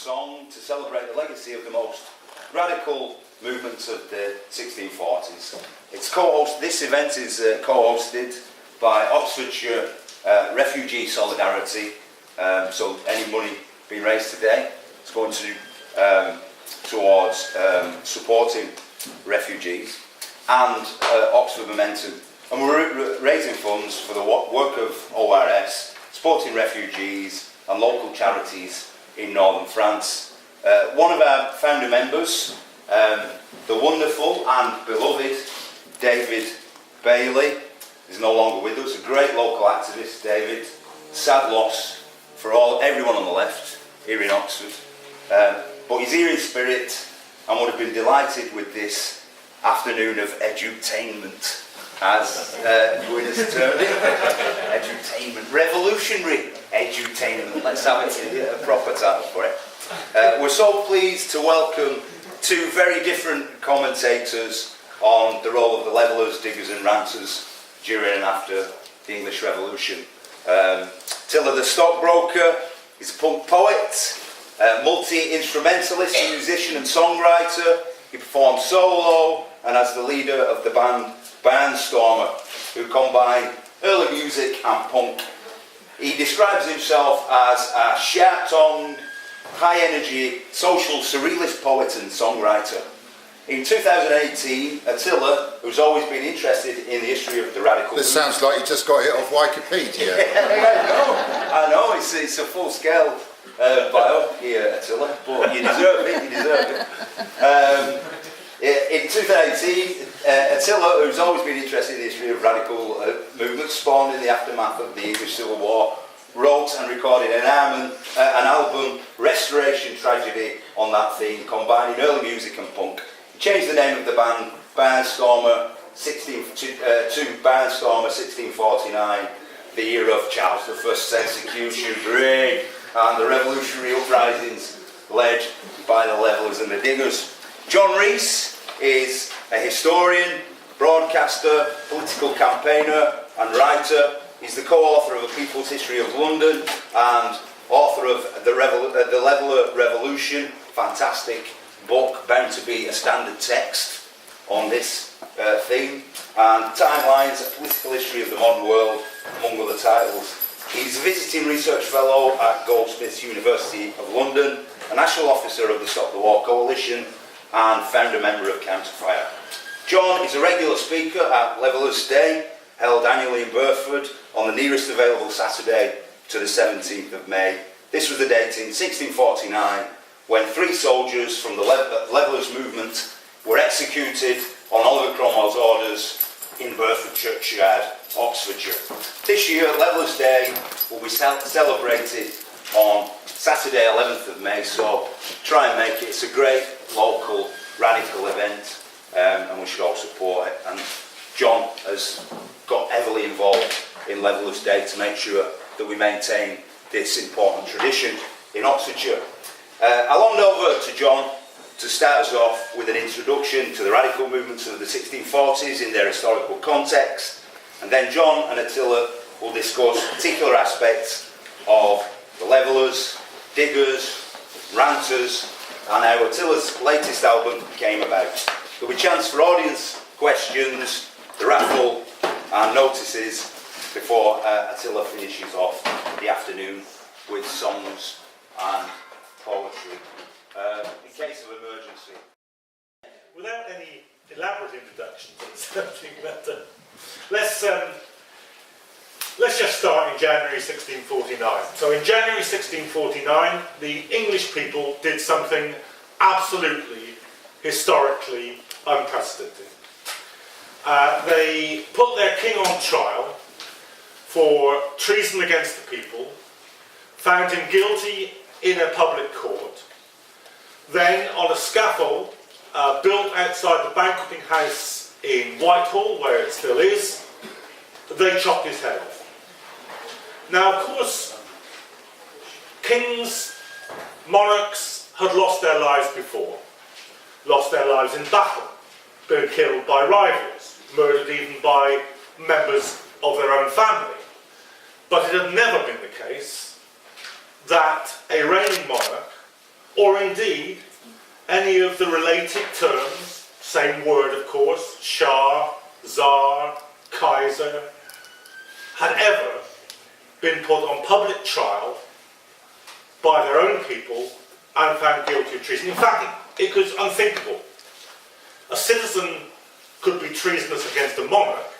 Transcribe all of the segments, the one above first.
song to celebrate the legacy of the most radical movements of the 1640s. This event is co-hosted by Oxfordshire Refugee Solidarity. So any money being raised today is going to towards supporting refugees, and Oxford Momentum. And we're raising funds for the work of ORS, supporting refugees and local charities in northern France. One of our founder members, the wonderful and beloved David Bailey, is no longer with us. A great local activist, David. Sad loss for everyone on the left here in Oxford. But he's here in spirit and would have been delighted with this afternoon of edutainment, as Gwyn has termed it. Edutainment, revolutionary edutainment. Let's have a proper title for it. We're so pleased to welcome two very different commentators on the role of the levellers, diggers and ranters during and after the English Revolution. Attila the Stockbroker is a punk poet, multi-instrumentalist, musician and songwriter. He performed solo and as the leader of the band Barnstormer, who combine early music and punk. He describes himself as a sharp-tongued, high-energy, social surrealist poet and songwriter. In 2018, Attila, who's always been interested in the history of the radical This sounds like you just got hit off Wikipedia. I know, it's a full-scale bio here, Attila, but you deserve it, in 2018, Attila, who's always been interested in the history of radical movements spawned in the aftermath of the English Civil War, wrote and recorded an album, Restoration Tragedy, on that theme, combining early music and punk. He changed the name of the band Barnstormer to Barnstormer 1649, the year of Charles I's execution, and the revolutionary uprisings led by the levellers and the diggers. John Rees is a historian, broadcaster, political campaigner and writer. He's the co-author of A People's History of London and author of The Leveller Revolution, fantastic book, bound to be a standard text on this theme, and Timelines, A Political History of the Modern World, among other titles. He's a visiting research fellow at Goldsmiths University of London, a national officer of the Stop the War Coalition, and founder member of Counterfire. John is a regular speaker at Levellers Day, held annually in Burford on the nearest available Saturday to the 17th of May. This was the date in 1649 when 3 soldiers from the Levellers movement were executed on Oliver Cromwell's orders in Burford Churchyard, Oxfordshire. This year, Levellers Day will be celebrated on Saturday 11th of May, so try and make it. It's a great local radical event, and we should all support it. And John has got heavily involved in Levellers Day to make sure that we maintain this important tradition in Oxfordshire. I'll hand over to John to start us off with an introduction to the radical movements of the 1640s in their historical context, and then John and Attila will discuss particular aspects of the levellers, diggers, ranters, and how Attila's latest album came about. There'll be a chance for audience questions, the raffle, and notices before Attila finishes off the afternoon with songs and poetry, in case of emergency. Without any elaborate introductions, something better. Let's just start in January 1649. So in January 1649, the English people did something absolutely, historically unprecedented. They put their king on trial for treason against the people, found him guilty in a public court, then on a scaffold built outside the banqueting house in Whitehall, where it still is, they chopped his head off. Now, of course, kings, monarchs had lost their lives before, lost their lives in battle, been killed by rivals, murdered even by members of their own family. But it had never been the case that a reigning monarch or indeed any of the related terms, same word of course, Shah, Tsar, Kaiser, had ever been put on public trial by their own people and found guilty of treason. In fact, it was unthinkable. A citizen could be treasonous against a monarch,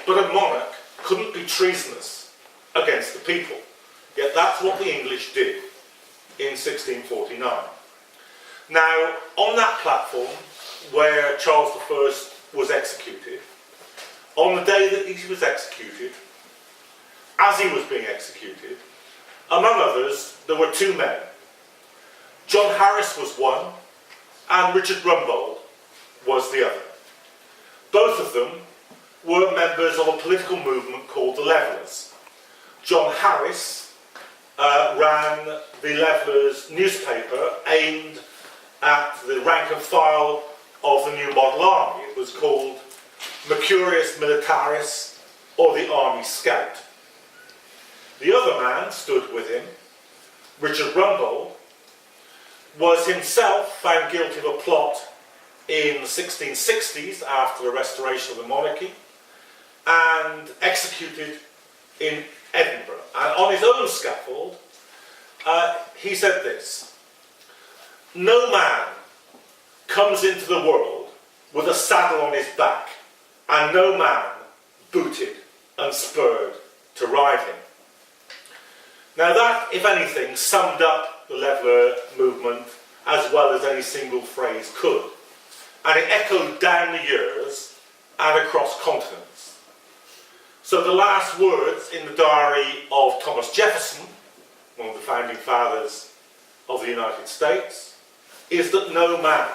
but a monarch couldn't be treasonous against the people. Yet that's what the English did in 1649. Now, on that platform where Charles I was executed, on the day that he was executed, as he was being executed, among others, there were two men. John Harris was one, and Richard Rumbold was the other. Both of them were members of a political movement called the Levellers. John Harris ran the Levellers newspaper aimed at the rank and file of the new model army. It was called Mercurius Militaris, or the Army Scout. The other man stood with him, Richard Rumbold, was himself found guilty of a plot in the 1660s after the restoration of the monarchy and executed in Edinburgh. And on his own scaffold, he said this: "No man comes into the world with a saddle on his back, and no man booted and spurred to ride him." Now that, if anything, summed up the Leveller movement as well as any single phrase could. And it echoed down the years and across continents. So the last words in the diary of Thomas Jefferson, one of the founding fathers of the United States, is that no man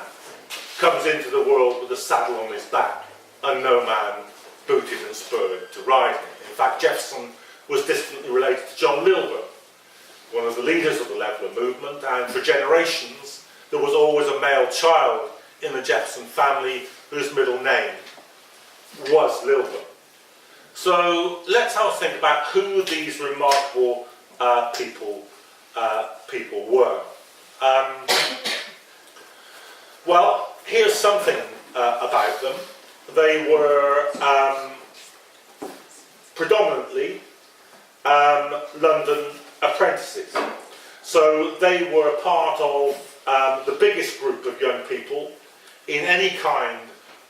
comes into the world with a saddle on his back, and no man booted and spurred to ride him. In fact, Jefferson was distantly related to John Milburn, one of the leaders of the Leveller movement, and for generations there was always a male child in the Jefferson family whose middle name was Milburn. So let's have a think about who these remarkable people were. Well, here's something about them. They were predominantly London apprentices. So they were part of the biggest group of young people in any kind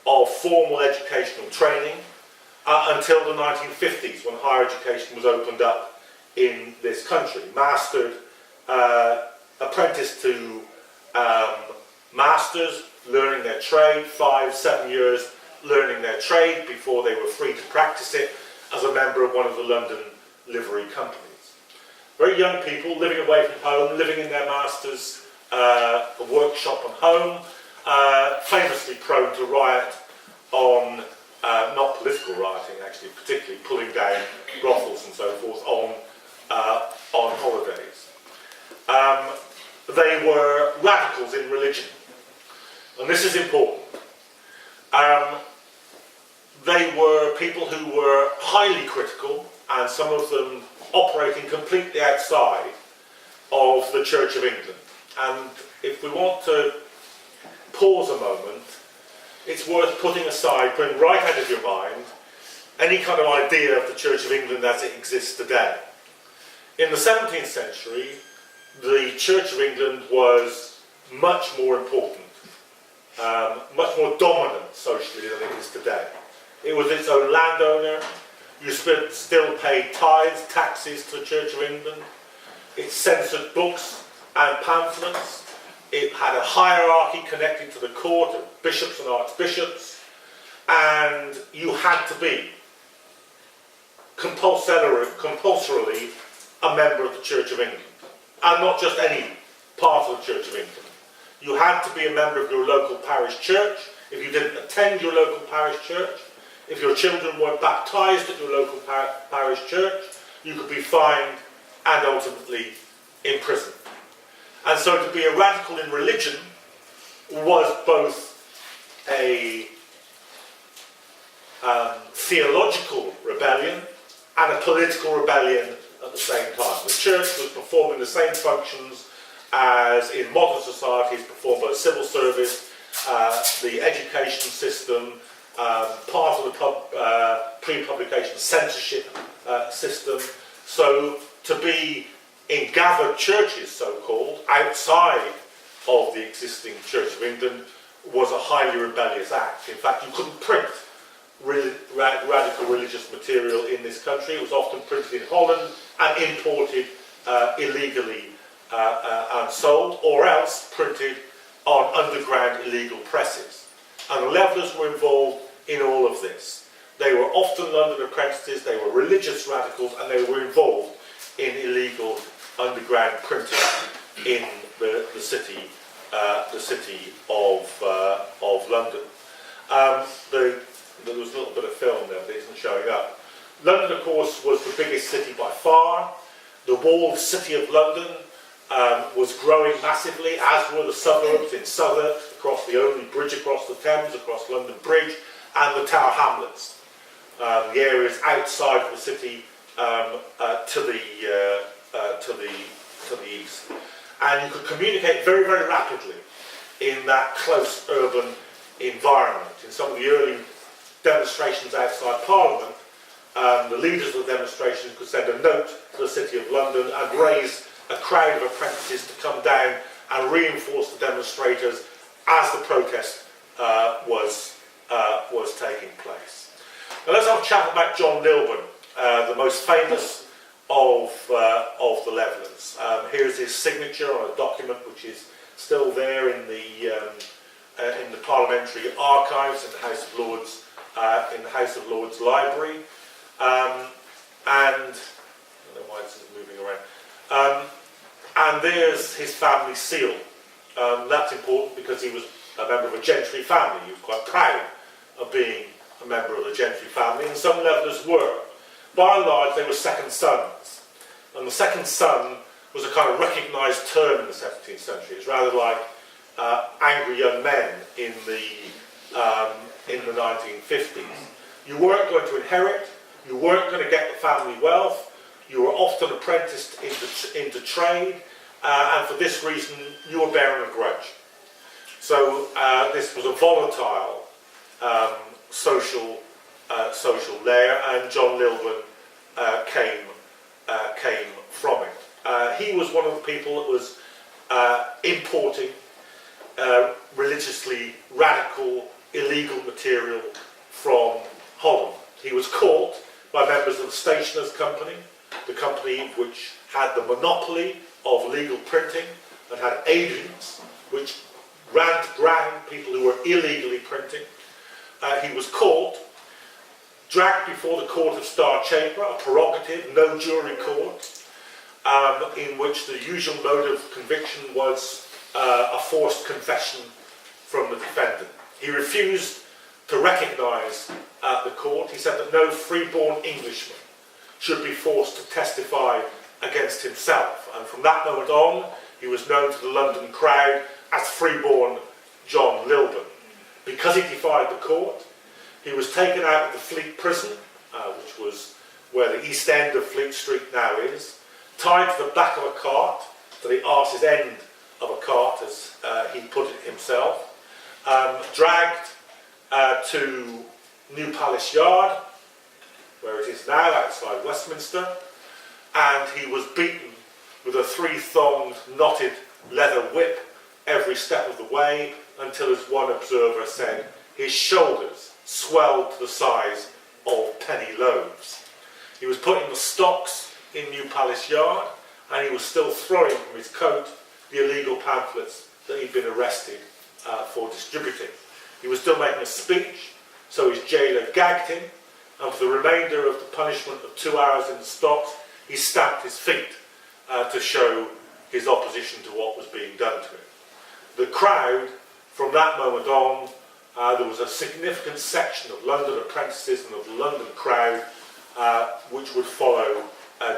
of formal educational training until the 1950s, when higher education was opened up in this country. Mastered, apprenticed to masters, learning their trade, 5-7 years learning their trade before they were free to practice it as a member of one of the London livery companies. Very young people living away from home, living in their master's workshop and home, famously prone to riot on, not political rioting actually, particularly pulling down brothels and so forth on holidays. They were radicals in religion, and this is important. They were people who were highly critical, and some of them operating completely outside of the Church of England. And if we want to pause a moment, it's worth putting aside, putting right out of your mind, any kind of idea of the Church of England as it exists today. In the 17th century, the Church of England was much more important, much more dominant socially than it is today. It was its own landowner. You still paid tithes, taxes to the Church of England. It censored books and pamphlets. It had a hierarchy connected to the court of bishops and archbishops. And you had to be compulsorily a member of the Church of England. And not just any part of the Church of England. You had to be a member of your local parish church. If you didn't attend your local parish church, if your children weren't baptised at your local parish church, you could be fined and ultimately imprisoned. And so to be a radical in religion was both a theological rebellion and a political rebellion at the same time. The church was performing the same functions as in modern societies performed by the civil service, the education system, part of the pre-publication censorship system. So to be in gathered churches, so-called, outside of the existing Church of England was a highly rebellious act. In fact, you couldn't print radical religious material in this country. It was often printed in Holland and imported illegally and sold, or else printed on underground illegal presses. And the Levellers were involved in all of this. They were often London apprentices, they were religious radicals, and they were involved in illegal underground printing in the city of London. There was a little bit of film there, but it isn't showing up. London, of course, was the biggest city by far. The walled city of London was growing massively, as were the suburbs in Southwark, across the only bridge across the Thames, across London Bridge, and the Tower Hamlets, the areas outside the city to the east. And you could communicate very, very rapidly in that close urban environment. In some of the early demonstrations outside Parliament, the leaders of the demonstrations could send a note to the City of London and raise a crowd of apprentices to come down and reinforce the demonstrators as the protest was taking place. Now let's have a chat about John Milburn, the most famous of the Levellers. Here's his signature on a document which is still there in the parliamentary archives in the House of Lords library, and I don't know why this is moving around. And there's his family seal. That's important because he was a member of a gentry family. He was quite proud of being a member of the gentry family, and some Levellers were. By and large, they were second sons. And the second son was a kind of recognised term in the 17th century. It's rather like angry young men in the 1950s. You weren't going to inherit, you weren't going to get the family wealth, you were often apprenticed into trade, and for this reason you were bearing a grudge. So this was a volatile social layer, and John Milburn came from it. He was one of the people that was importing religiously radical, illegal material from Holland. He was caught by members of the Stationers' Company, the company which had the monopoly of legal printing and had agents which ran to ground people who were illegally printing. He was caught, dragged before the Court of Star Chamber, a prerogative, no jury court, in which the usual mode of conviction was a forced confession from the defendant. He refused to recognise the court. He said that no freeborn Englishman should be forced to testify against himself. And from that moment on, he was known to the London crowd as freeborn John Milburn. Because he defied the court, he was taken out of the Fleet prison, which was where the east end of Fleet Street now is, tied to the back of a cart, to the arse's end of a cart, as he put it himself, dragged to New Palace Yard, where it is now outside Westminster, and he was beaten with a three-thonged, knotted leather whip every step of the way, until, as one observer said, his shoulders swelled to the size of penny loaves. He was put in the stocks in New Palace Yard, and he was still throwing from his coat the illegal pamphlets that he'd been arrested for distributing. He was still making a speech, so his jailer gagged him, and for the remainder of the punishment of 2 hours in the stocks, he stamped his feet to show his opposition to what was being done to him. The crowd, from that moment on, there was a significant section of London apprentices and of the London crowd which would follow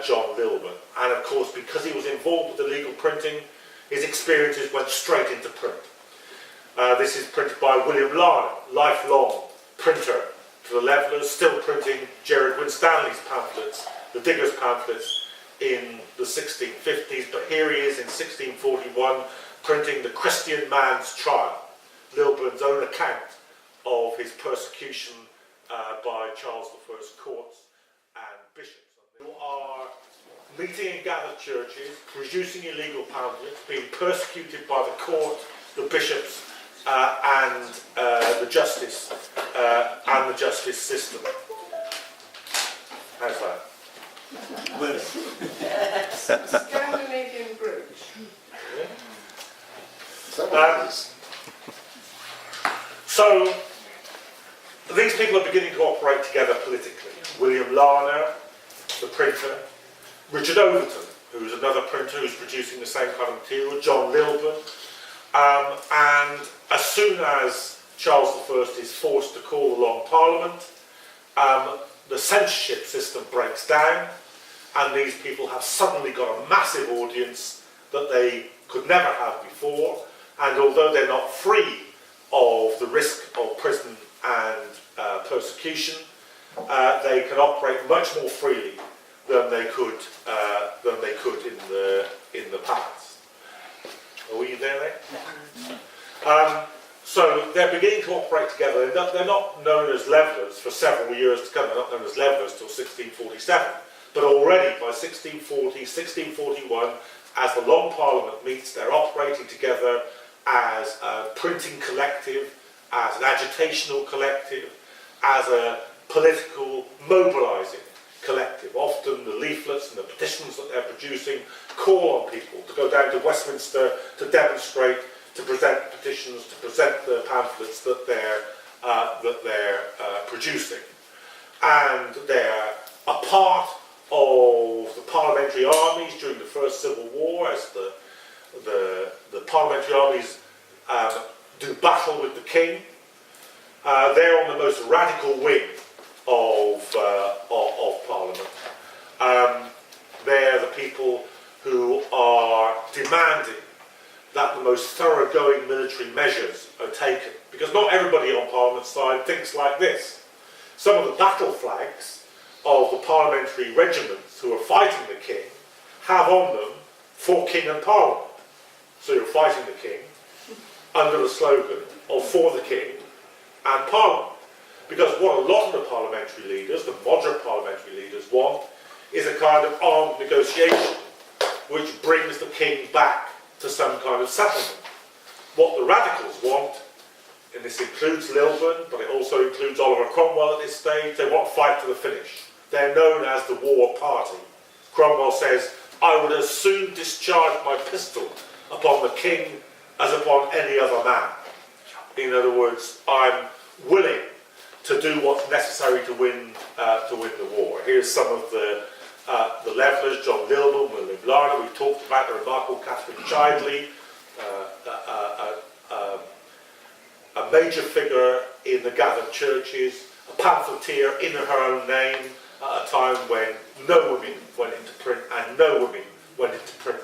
John Milburn. And of course, because he was involved with illegal printing, his experiences went straight into print. This is printed by William Larner, lifelong printer to the Levellers, still printing Gerard Winstanley's pamphlets, the Diggers' pamphlets, in the 1650s, but here he is in 1641 printing The Christian Man's Trial, Milburn's own account of his persecution by Charles I's courts and bishops. Who are meeting in gathered churches, producing illegal pamphlets, being persecuted by the court, the bishops, and the justice system. How's that? Scandinavian brooch. Is that what it is? So these people are beginning to operate together politically. William Larner, the printer, Richard Overton, who's another printer who's producing the same kind of material, John Milburn, and as soon as Charles I is forced to call a long parliament, the censorship system breaks down, and these people have suddenly got a massive audience that they could never have before, and although they're not free of the risk of prison and persecution, they can operate much more freely than they could in the past. Are we there, eh? So they're beginning to operate together. They're not known as levellers for several years to come. They're not known as levellers till 1647. But already by 1640, 1641, as the Long Parliament meets, they're operating together as a printing collective, as an agitational collective, as a political mobilising collective. Often the leaflets and the petitions that they're producing call on people to go down to Westminster to demonstrate, to present petitions, to present the pamphlets that they're producing. And they're a part of the parliamentary armies during the First Civil War, as the parliamentary armies do battle with the king. They're on the most radical wing of Parliament. They're the people who are demanding that the most thoroughgoing military measures are taken, because not everybody on Parliament's side thinks like this. Some of the battle flags of the parliamentary regiments who are fighting the king have on them "For King and Parliament." So you're fighting the king under the slogan of "For the King and Parliament." Because what a lot of the parliamentary leaders, the moderate parliamentary leaders, want is a kind of armed negotiation which brings the king back to some kind of settlement. What the radicals want, and this includes Milburn, but it also includes Oliver Cromwell at this stage, they want to fight to the finish. They're known as the War Party. Cromwell says, "I would as soon discharge my pistol upon the king as upon any other man." In other words, I'm willing to do what's necessary to win the war. Here's some of the levellers: John Milburn, William Larner. We've talked about the remarkable Catherine Chidley, a major figure in the gathered churches, a pamphleteer in her own name at a time when no women went into print, and no women went into print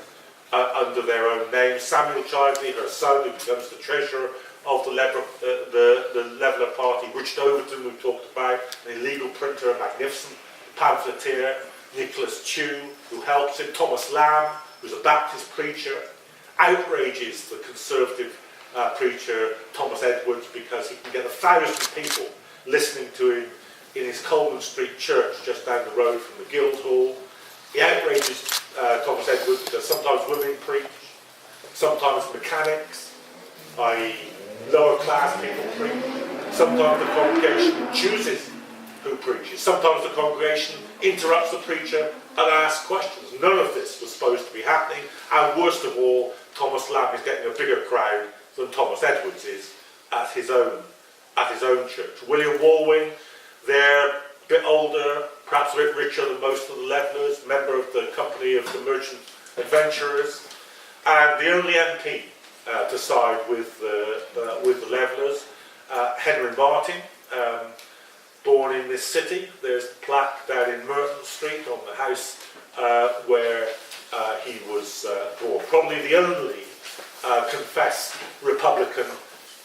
under their own name. Samuel Chidley, her son, who becomes the treasurer of the Leveller Party. Richard Overton, we've talked about, an illegal printer, a magnificent pamphleteer. Nicholas Chew, who helps him. Thomas Lamb, who's a Baptist preacher, outrages the Conservative preacher Thomas Edwards because he can get 1,000 people listening to him in his Coleman Street church just down the road from the Guildhall. He outrages Thomas Edwards because sometimes women preach, sometimes mechanics, i.e. lower class people preach, sometimes the congregation chooses who preaches, sometimes the congregation interrupts the preacher and asks questions. None of this was supposed to be happening, and worst of all, Thomas Lamb is getting a bigger crowd than Thomas Edwards is at his own church. William Walwyn, they're a bit older, perhaps a bit richer than most of the levellers, member of the Company of the Merchant Adventurers, and the only MP to side with the levellers, Henry Martin, born in this city. There's the plaque down in Merton Street on the house where he was born. Probably the only confessed Republican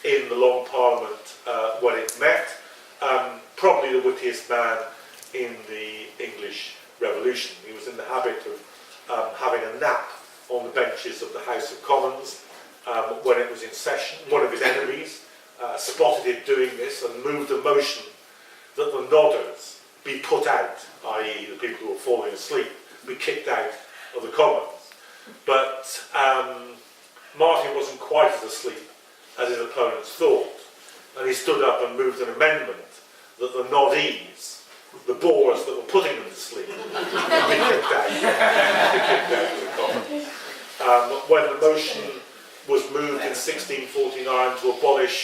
in the Long Parliament when it met. Probably the wittiest man in the English Revolution. He was in the habit of having a nap on the benches of the House of Commons when it was in session. One of his enemies spotted him doing this and moved a motion that the nodders be put out, i.e. the people who were falling asleep, be kicked out of the Commons. But Martin wasn't quite as asleep as his opponents thought, and he stood up and moved an amendment that the noddies, the bores that were putting them to sleep, would be kicked out of the Commons. When the motion was moved in 1649 to abolish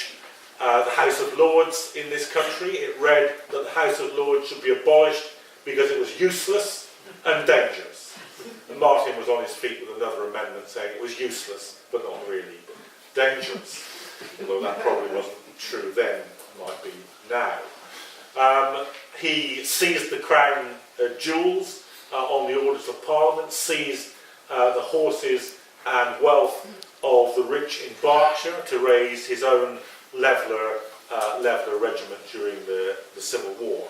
the House of Lords in this country, it read that the House of Lords should be abolished because it was useless and dangerous. And Martin was on his feet with another amendment saying it was useless, but not really, but dangerous. Although that probably wasn't true then, might be now. He seized the crown jewels on the orders of Parliament, seized the horses and wealth of the rich in Berkshire to raise his own leveller regiment during the Civil War.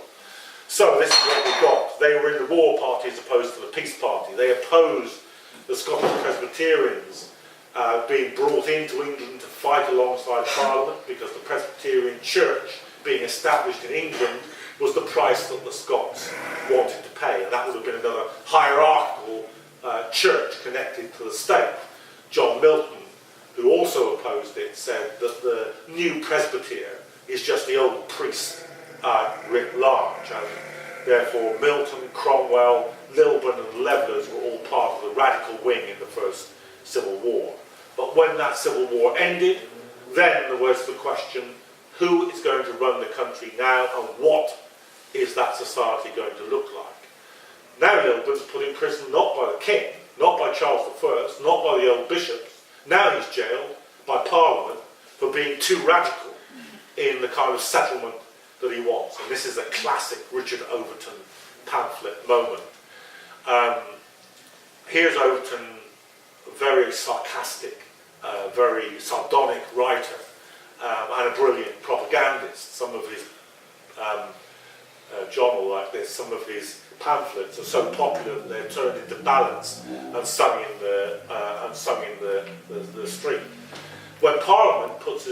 So this is what we got. They were in the war party as opposed to the peace party. They opposed the Scottish Presbyterians being brought into England to fight alongside Parliament, because the Presbyterian Church being established in England was the price that the Scots wanted to pay, and that would have been another hierarchical church connected to the state. John Milton, who also opposed it, said that the new presbyter is just the old priest writ large, and therefore Milton, Cromwell, Milburn and Levellers were all part of the radical wing in the First Civil War. But when that Civil War ended, then there was the question, who is going to run the country now, and what is that society going to look like? Now Milburn's put in prison not by the king, not by Charles I, not by the old bishops. Now he's jailed by Parliament for being too radical in the kind of settlement that he wants. And this is a classic Richard Overton pamphlet moment. Here's Overton, a very sarcastic, very sardonic writer, and a brilliant propagandist. Some of his, John will like this, some of his pamphlets are so popular that they're turned into ballads and sung in the street. When Parliament puts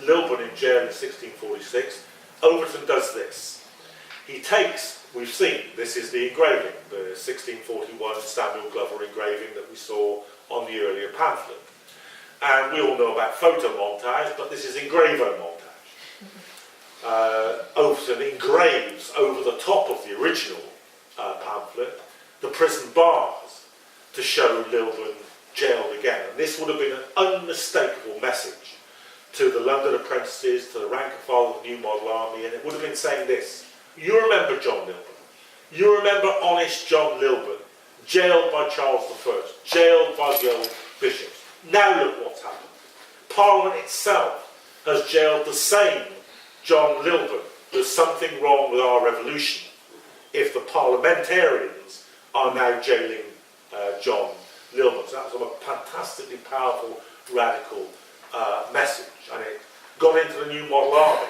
Milburn in jail in 1646, Overton does this. He takes, we've seen, this is the engraving, the 1641 Samuel Glover engraving that we saw on the earlier pamphlet. And we all know about photo montage, but this is engravo montage. Overton engraves over the top of the original pamphlet the prison bars to show Milburn jailed again. And this would have been an unmistakable message to the London apprentices, to the rank and file of the New Model Army, and it would have been saying this: you remember John Milburn, you remember honest John Milburn, jailed by Charles I, jailed by the old bishops. Now look what's happened. Parliament itself has jailed the same John Milburn. There's something wrong with our revolution if the parliamentarians are now jailing John Milburn. So that was a fantastically powerful, radical message, and it got into the New Model Army.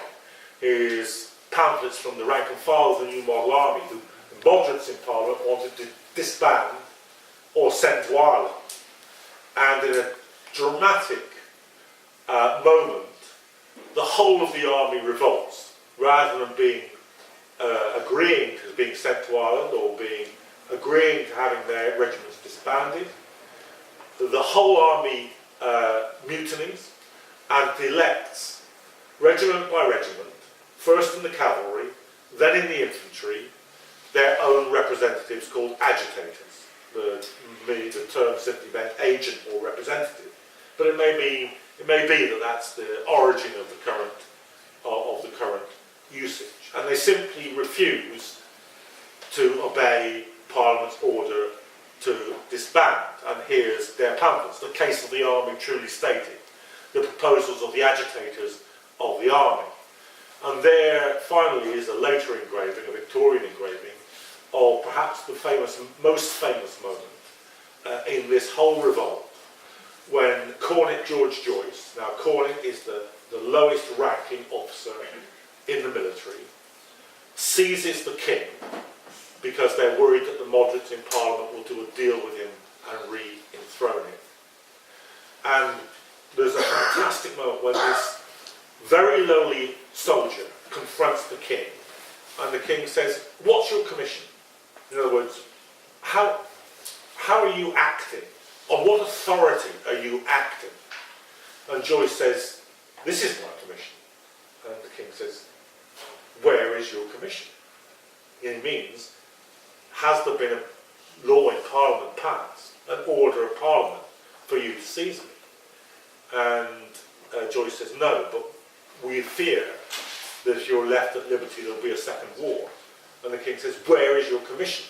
His pamphlets from the rank and file of the New Model Army, the moderates in Parliament wanted to disband or send to Ireland. And in a dramatic moment, the whole of the army revolts. Rather than being agreeing to being sent to Ireland or agreeing to having their regiments disbanded, the whole army mutinies and elects, regiment by regiment, first in the cavalry, then in the infantry, their own representatives called agitators. The term simply meant agent or representative, but it may be that that's the origin of the current usage, and they simply refuse to obey Parliament's order to disband. And here's their pamphlets: the case of the army truly stated, the proposals of the agitators of the army. And there finally is a later engraving, a Victorian engraving, of perhaps the most famous moment in this whole revolt, when Cornet George Joyce, now Cornet is the lowest ranking officer in the military, seizes the king because they're worried that the moderates in Parliament will do a deal with him and re-enthrone him. And there's a fantastic moment when this very lowly soldier confronts the king, and the king says, "What's your commission?" In other words, how are you acting? On what authority are you acting? And Joyce says, "This is my commission." And the king says, "Where is your commission?" It means, has there been a law in Parliament passed, an order of Parliament for you to seize me? And Joyce says, "No, but we fear that if you're left at liberty there'll be a second war." And the king says, "Where is your commission?"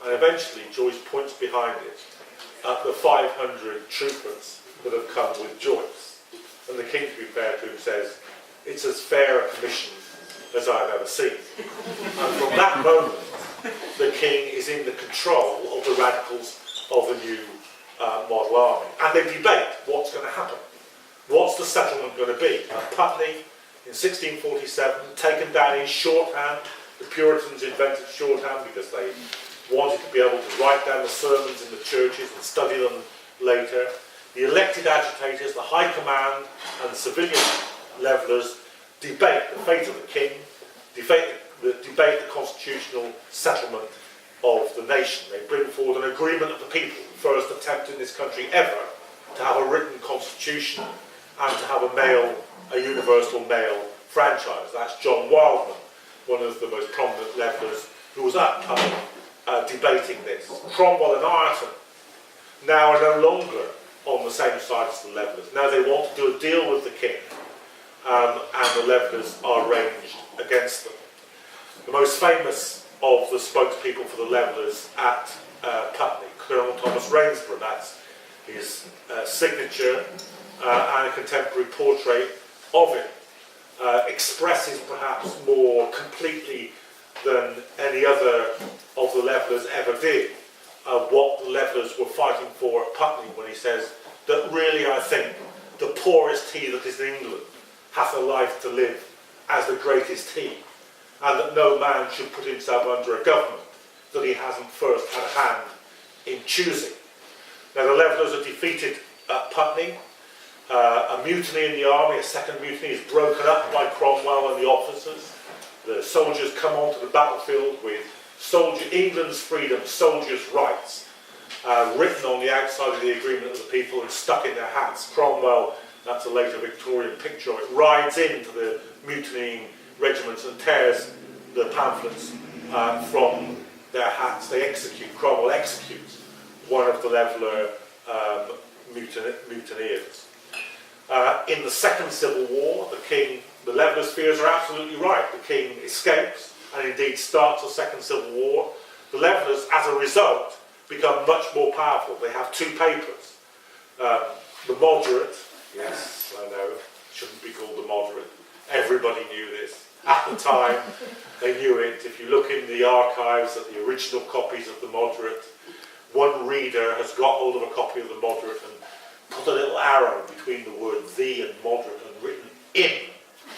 And eventually Joyce points behind it at the 500 troopers that have come with Joyce. And the king, to be fair to him, says, "It's as fair a commission as I've ever seen." And from that moment, the king is in the control of the radicals of the new model army. And they debate what's going to happen. What's the settlement going to be? Putney, in 1647, taken down in shorthand. The Puritans invented shorthand because they wanted to be able to write down the sermons in the churches and study them later. The elected agitators, the High Command and civilian levellers debate the fate of the king, debate the constitutional settlement of the nation. They bring forward an agreement of the people, the first attempt in this country ever to have a written constitution and to have a universal male franchise. That's John Wildman, one of the most prominent levellers who was at Putney debating this. Cromwell and Ireton now are no longer on the same side as the levellers. Now they want to do a deal with the king, and the levellers are ranged against them. The most famous of the spokespeople for the levellers at Putney, Colonel Thomas Rainsborough, that's his signature, and a contemporary portrait of him, expresses perhaps more completely than any other of the levellers ever did what the levellers were fighting for at Putney, when he says that really I think the poorest he that is in England hath a life to live as the greatest he, and that no man should put himself under a government that he hasn't first had a hand in choosing. Now the levellers are defeated at Putney. A mutiny in the army, a second mutiny, is broken up by Cromwell and the officers. The soldiers come onto the battlefield with England's freedom, soldiers' rights, written on the outside of the agreement of the people and stuck in their hats. Cromwell, that's a later Victorian picture of it, rides into the mutinying regiments and tears the pamphlets from their hats. They execute, Cromwell executes one of the leveller mutineers. In the Second Civil War, the levellers' fears are absolutely right. The king escapes and indeed starts a second civil war. The levellers, as a result, become much more powerful. They have two papers. The Moderate, yes, I know, shouldn't be called the Moderate. Everybody knew this. At the time, they knew it. If you look in the archives at the original copies of the Moderate, one reader has got hold of a copy of the Moderate and put a little arrow between the word "the" and "moderate" and written "in."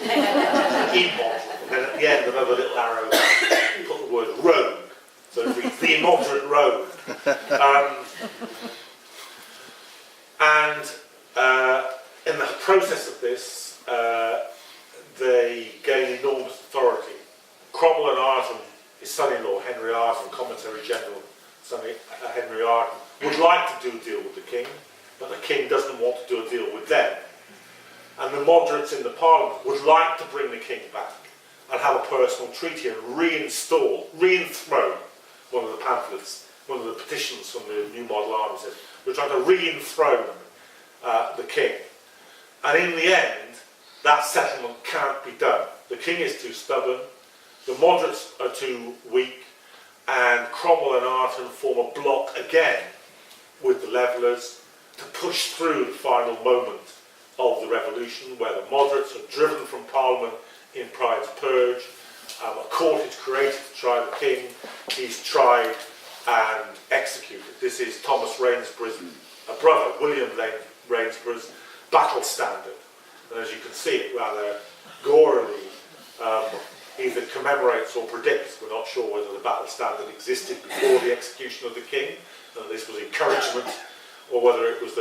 In moderate. And then at the end, another little arrow, put the word "rogue." So it reads "the moderate rogue." In the process of this, they gain enormous authority. Cromwell and Ireton, his son-in-law, Henry Ireton, Commissary General Henry Ireton, would like to do a deal with the king, but the king doesn't want to do a deal with them. And the moderates in the Parliament would like to bring the king back and have a personal treaty and re-enthrone one of the pamphlets, one of the petitions from the New Model Army says, we're trying to re-enthrone the king. And in the end, that settlement can't be done. The king is too stubborn, the moderates are too weak, and Cromwell and Ireton form a bloc again with the levellers to push through the final moment of the revolution, where the moderates are driven from Parliament in Pride's Purge. A court is created to try the king. He's tried and executed. This is Thomas Rainsborough's brother, William Rainsborough's battle standard. And as you can see, it rather gorily either commemorates or predicts. We're not sure whether the battle standard existed before the execution of the king, and this was encouragement, or whether it was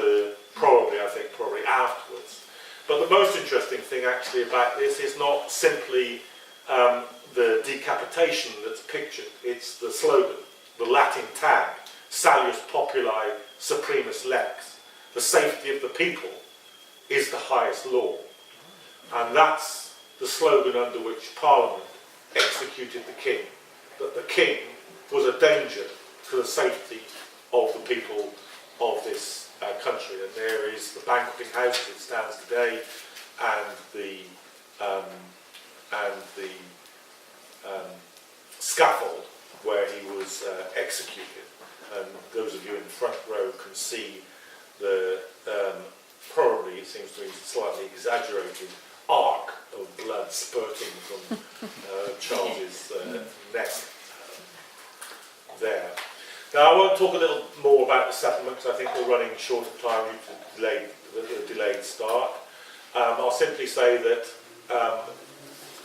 probably afterwards. But the most interesting thing actually about this is not simply the decapitation that's pictured, it's the slogan, the Latin tag, Salus Populi Supremus Lex. The safety of the people is the highest law. And that's the slogan under which Parliament executed the king, that the king was a danger to the safety of the people of this country. And there is the banqueting house as it stands today, and the scaffold where he was executed. And those of you in the front row can see the probably, it seems to me, slightly exaggerated arc of blood spurting from Charles's neck there. Now I won't talk a little more about the settlement because I think we're running short of time due to the delayed start. I'll simply say that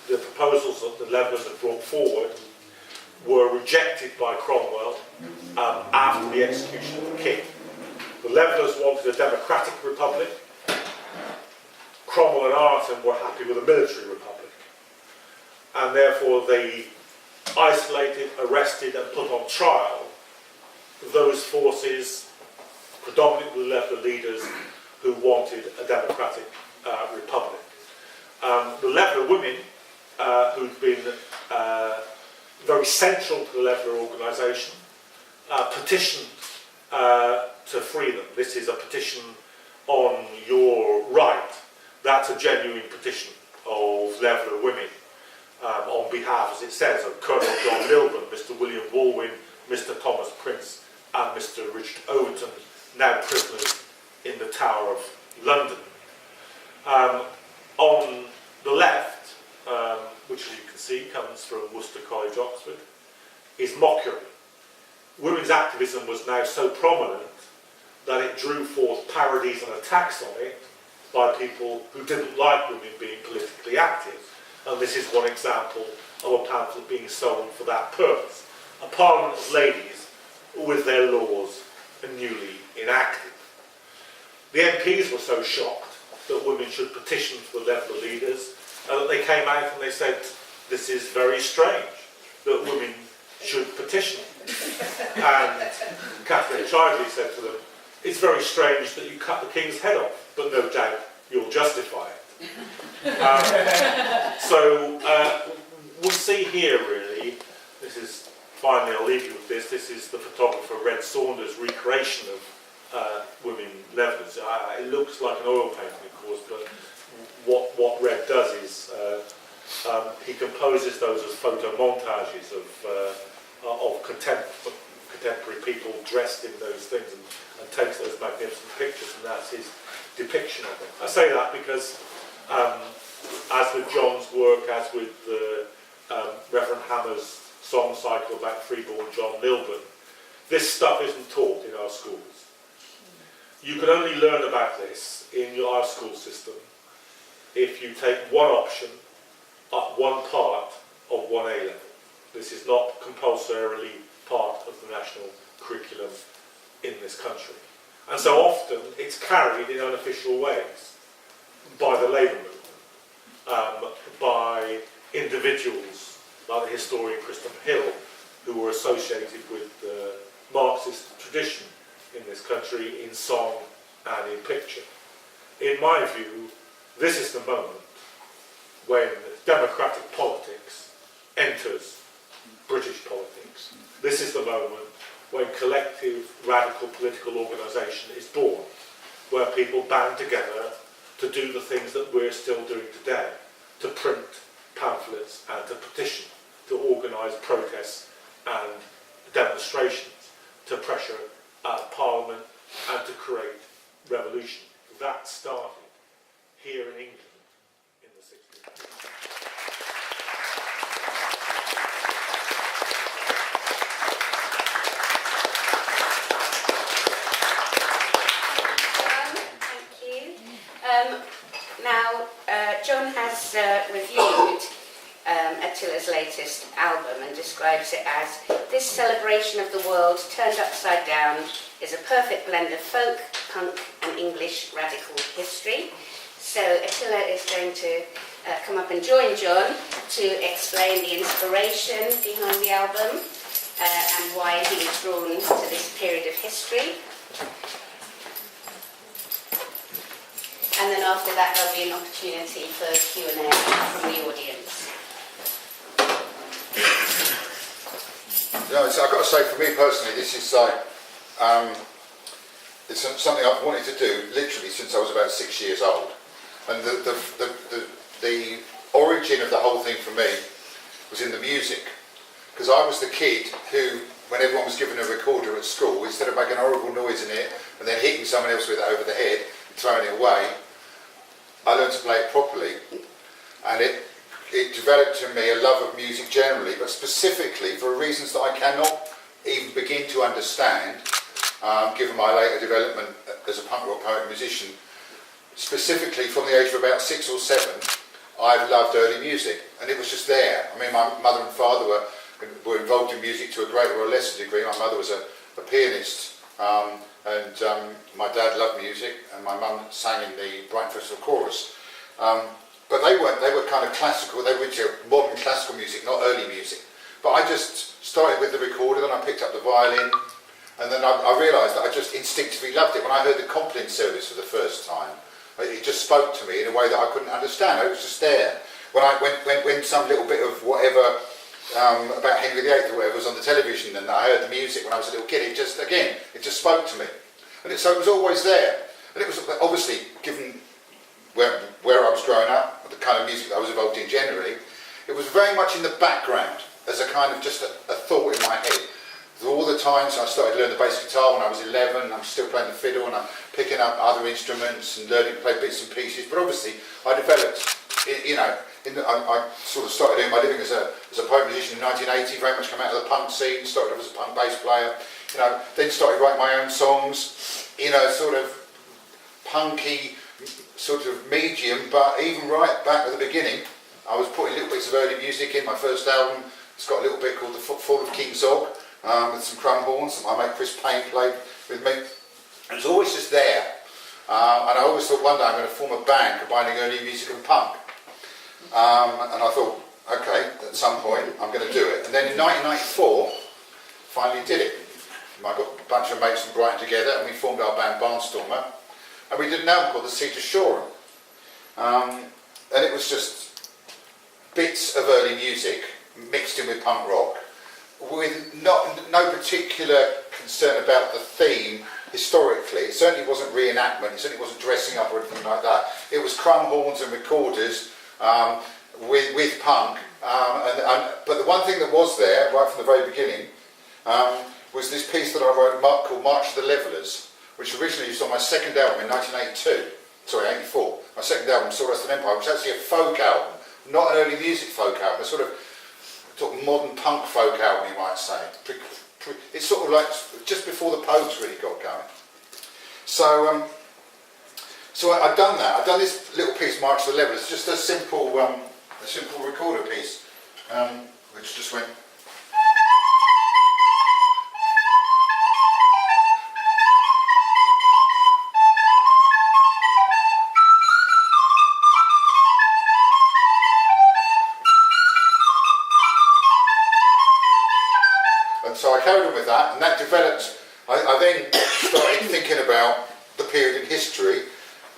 the proposals that the Levellers had brought forward were rejected by Cromwell after the execution of the king. The Levellers wanted a democratic republic. Cromwell and Arton were happy with a military republic. And therefore they isolated, arrested and put on trial those forces, predominantly the Leveller leaders, who wanted a democratic republic. The Leveller women, who'd been very central to the Leveller organisation, petitioned to free them. This is a petition on your right. That's a genuine petition of Leveller women on behalf, as it says, of Colonel John Milburn, Mr. William Walwyn, Mr. Thomas Prince and Mr. Richard Overton, now prisoners in the Tower of London. On the left, which as you can see comes from Worcester College, Oxford, is mockery. Women's activism was now so prominent that it drew forth parodies and attacks on it by people who didn't like women being politically active. And this is one example of a pamphlet being sold for that purpose. A Parliament of ladies with their laws newly enacted. The MPs were so shocked that women should petition for the Leveller leaders that they came out and they said, this is very strange that women should petition. And Catherine Chidley said to them, it's very strange that you cut the king's head off, but no doubt you'll justify it. So we see here really, this is, finally I'll leave you with this, this is the photographer Red Saunders' recreation of women Levellers. It looks like an oil painting of course, but what Red does is he composes those as photo montages of contemporary people dressed in those things and takes those magnificent pictures, and that's his depiction of them. I say that because as with John's work, as with the Reverend Hammer's song cycle about freeborn John Milburn, this stuff isn't taught in our schools. You can only learn about this in our school system if you take one option at one part of 1A level. This is not compulsorily part of the national curriculum in this country. And so often it's carried in unofficial ways by the labour movement, by individuals like the historian Christopher Hill, who were associated with the Marxist tradition in this country in song and in picture. In my view, this is the moment when democratic politics enters British politics. This is the moment when collective radical political organisation is born, where people band together to do the things that we're still doing today, to print pamphlets and to petition, to organise protests and demonstrations, to pressure Parliament and to create revolution. That started here in England in the 60s. Thank you. Now, John has reviewed a Attila's latest album and describes it as, "This celebration of the world turned upside down is a perfect blend of folk, punk and English radical history." So Attila is going to come up and join John to explain the inspiration behind the album and why he was drawn to this period of history. And then after that there'll be an opportunity for Q&A from the audience. So I've got to say, for me personally, this is like, it's something I've wanted to do literally since I was about 6 years old. And the origin of the whole thing for me was in the music. Because I was the kid who, when everyone was given a recorder at school, instead of making a horrible noise in it and then hitting someone else with it over the head and throwing it away, I learned to play it properly. And it developed in me a love of music generally, but specifically for reasons that I cannot even begin to understand, given my later development as a punk rock poet and musician. Specifically from the age of about 6 or 7, I've loved early music, and it was just there. I mean, my mother and father were involved in music to a greater or lesser degree. My mother was a pianist, and my dad loved music, and my mum sang in the Brighton Festival chorus. But they were kind of classical. They were into modern classical music, not early music. But I just started with the recorder, then I picked up the violin, and then I realised that I just instinctively loved it. When I heard the Compline service for the first time, it just spoke to me in a way that I couldn't understand. It was just there. When some little bit of whatever about Henry VIII or whatever was on the television, and I heard the music when I was a little kid, it just spoke to me. And so it was always there. And it was obviously, given where I was growing up, the kind of music that I was involved in generally, it was very much in the background as a kind of just a thought in my head. All the times I started to learn the bass guitar when I was 11, I'm still playing the fiddle and I'm picking up other instruments and learning to play bits and pieces. But obviously I developed, I sort of started doing my living as a poet musician in 1980, very much come out of the punk scene, started off as a punk bass player, then started writing my own songs, sort of punky, sort of medium, but even right back at the beginning, I was putting little bits of early music in. My first album, it's got a little bit called The Footfall of King Zog, with some crumb horns that my mate Chris Payne played with me. It was always just there. And I always thought one day I'm going to form a band combining early music and punk. And I thought, okay, at some point I'm going to do it. And then in 1994, finally did it. I got a bunch of mates from Brighton together and we formed our band Barnstormer. And we did an album called The Sea to Shore. And it was just bits of early music mixed in with punk rock, with no particular concern about the theme historically. It certainly wasn't reenactment, it certainly wasn't dressing up or anything like that. It was crumb horns and recorders with punk. But the one thing that was there, right from the very beginning, was this piece that I wrote called March of the Levellers, which originally was on my second album in 1984. My second album, Sawdust and Empire, which is actually a folk album, not an early music folk album, a sort of modern punk folk album, you might say. It's sort of like just before the Pogues really got going. So I've done that. I've done this little piece, March of the Levellers. It's just a simple recorder piece, which just went. So I carried on with that, and that developed. I then started thinking about the period in history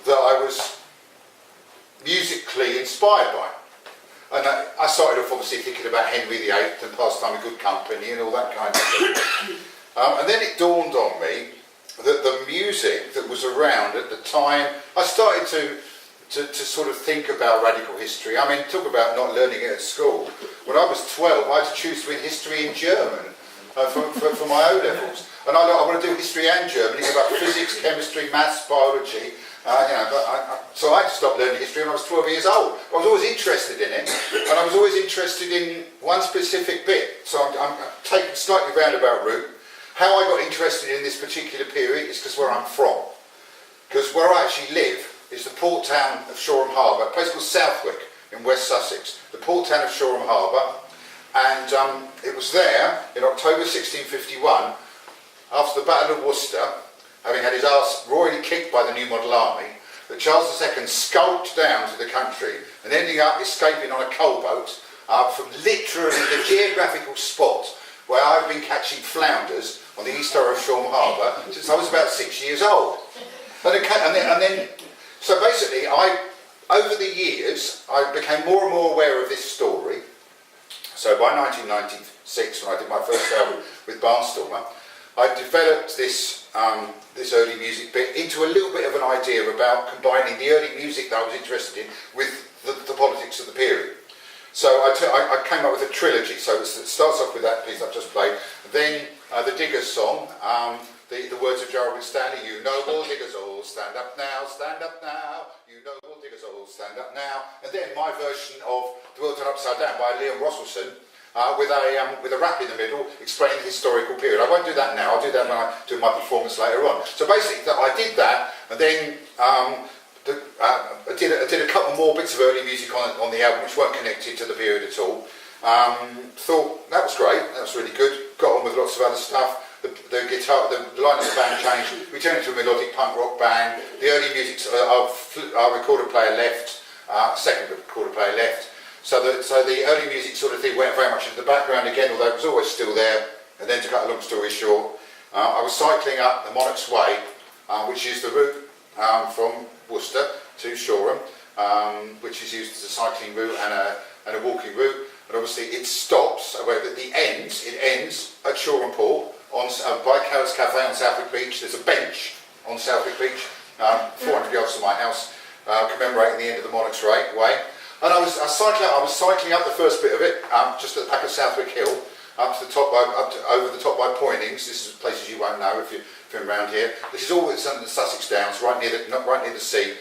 that I was musically inspired by. And I started off obviously thinking about Henry VIII and Pastime of Good Company and all that kind of thing. And then it dawned on me that the music that was around at the time, I started to sort of think about radical history. I mean, talk about not learning it at school. When I was 12, I had to choose between history and German. For my O-levels, and I want to do history and German. It's about physics, chemistry, maths, biology. So I had to stop learning history when I was 12 years old. I was always interested in it, and I was always interested in one specific bit. So I'm taking a slightly roundabout route. How I got interested in this particular period is because where I'm from. Because where I actually live is the port town of Shoreham Harbour, a place called Southwick. in West Sussex, the port town of Shoreham Harbour, and it was there in October 1651, after the Battle of Worcester, having had his arse royally kicked by the New Model Army, that Charles II skulked down to the country and ending up escaping on a coal boat from literally the geographical spot where I've been catching flounders on the east shore of Shoreham Harbour since I was about 6 years old. And then so basically, over the years, I became more and more aware of this story. So by 1996, when I did my first album with Barnstormer, I developed this early music bit into a little bit of an idea about combining the early music that I was interested in with the politics of the period. So I came up with a trilogy. So it starts off with that piece I've just played, then the Diggers song, the words of Gerald Stanley, you noble diggers all, stand up now, you noble diggers all, stand up now, and then my version of The World Turned Upside Down by Liam Rosselson, with a rap in the middle explaining the historical period. I won't do that now, I'll do that when I do my performance later on. So basically I did that, and then I did a couple more bits of early music on the album which weren't connected to the period at all. Thought that was great, that was really good, got on with lots of other stuff. The guitar, the line of the band changed, we turned into a melodic punk rock band. The early music, our recorder player left, second recorder player left. So the early music sort of thing went very much into the background again, although it was always still there. And then to cut a long story short, I was cycling up the Monarch's Way, which is the route from Worcester to Shoreham, which is used as a cycling route and a walking route. And obviously it stops, it ends at Shoreham Port, by Carrots Cafe on Southwick Beach. There's a bench on Southwick Beach, 400 yards from my house, commemorating the end of the Monarch's Way. And I was cycling up the first bit of it, just at the back of Southwick Hill, up to the top over the top by Pointings. This is places you won't know if you're around here. This is all it's under the Sussex Downs, right near the sea,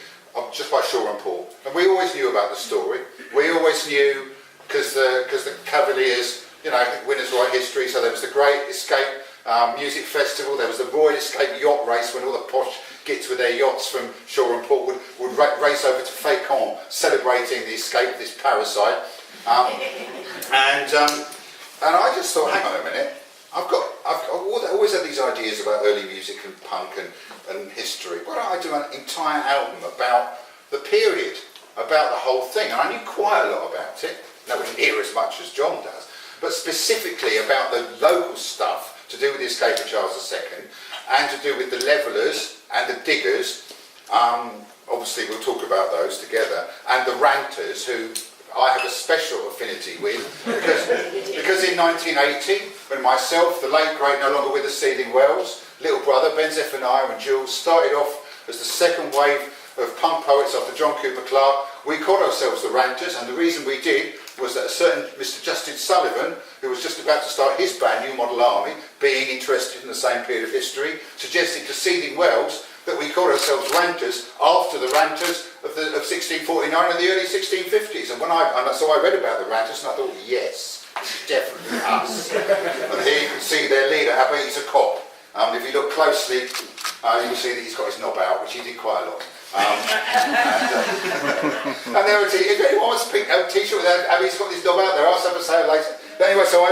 just by Shoreham Port. And we always knew about the story. We always knew because the Cavaliers, winners write history. So there was the Great Escape Music Festival. There was the Royal Escape Yacht Race when all the posh gits with their yachts from Shoreham Port would race over to Fécamp, celebrating the escape of this parasite. And I just thought, hang on a minute, I've always had these ideas about early music and punk and history. Why don't I do an entire album about the period, about the whole thing? And I knew quite a lot about it. Nobody near as much as John does, but specifically about the local stuff to do with the escape of Charles II and to do with the levellers and the diggers. Obviously we'll talk about those together, and the Ranters, who I have a special affinity with, because in 1980, when myself, the late great, no longer with us, Seething Wells, little brother Ben Zephaniah and Jules started off as the second wave of punk poets after John Cooper Clarke, we called ourselves the Ranters, and the reason we did was that a certain Mr. Justin Sullivan, who was just about to start his band, New Model Army, being interested in the same period of history, suggested to Seething Wells that we called ourselves Ranters after the Ranters of 1649 and the early 1650s. And so I read about the Ranters and I thought, yes, this is definitely us. And here you can see their leader, I bet he's a cop. If you look closely, you can see that he's got his knob out, which he did quite a lot. And there are if anyone wants to pick a t-shirt with Abby's got this knob out there, I'll have a sale later. But anyway, so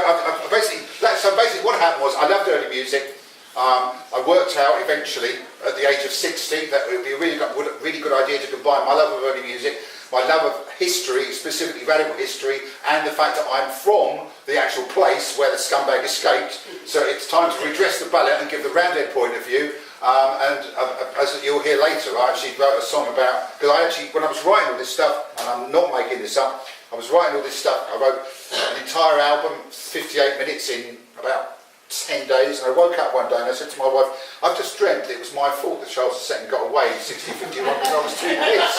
basically what happened was I loved early music. I worked out eventually at the age of 60 that it would be a really good idea to combine my love of early music, my love of history, specifically radical history, and the fact that I'm from the actual place where the scumbag escaped. So it's time to redress the ballot and give the Roundhead point of view. As you'll hear later, I actually wrote a song about, because when I was writing all this stuff, and I'm not making this up, I was writing all this stuff, I wrote an entire album, 58 minutes in about 10 days, and I woke up one day and I said to my wife, I've just dreamt that it was my fault that Charles II got away in 1651 because I was too pissed.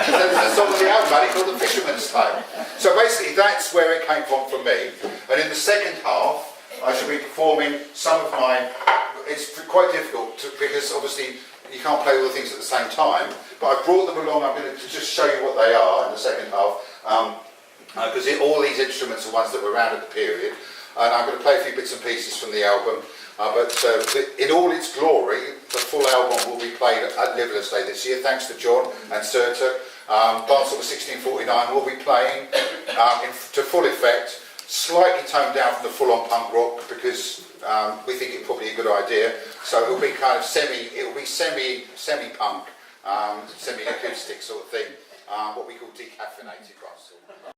There's a song on the album called The Fisherman's Tale. So basically that's where it came from for me. And in the second half, I shall be performing some of my, it's quite difficult because obviously you can't play all the things at the same time, but I've brought them along. I'm going to just show you what they are in the second half, because all these instruments are ones that were around at the period. And I'm going to play a few bits and pieces from the album, but in all its glory, the full album will be played at Liverless Day this year, thanks to John and Serta, Barnstable 1649 will be playing to full effect, slightly toned down from the full-on punk rock because we think it's probably a good idea. So it'll be kind of semi-punk, semi-acoustic sort of thing, what we call decaffeinated Barnstable.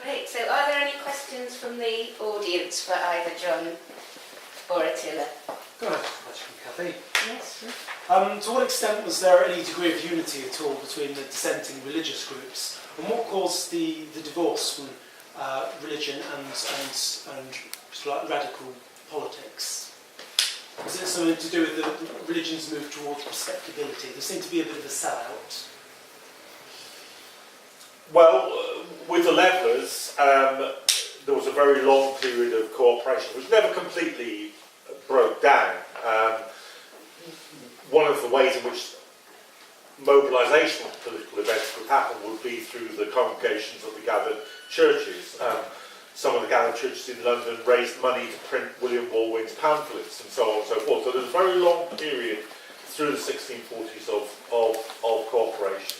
Great, so are there any questions from the audience for either John or Attila? Got a question, Kathy. Yes, sure. To what extent was there any degree of unity at all between the dissenting religious groups, and what caused the divorce from religion and sort of like radical politics? Was it something to do with the religion's move towards respectability? There seemed to be a bit of a sellout. Well, with the Levellers, there was a very long period of cooperation, which never completely broke down. One of the ways in which mobilisation of political events could happen would be through the congregations of the gathered churches. Some of the gathered churches in London raised money to print William Baldwin's pamphlets and so on and so forth. So there's a very long period through the 1640s of cooperation.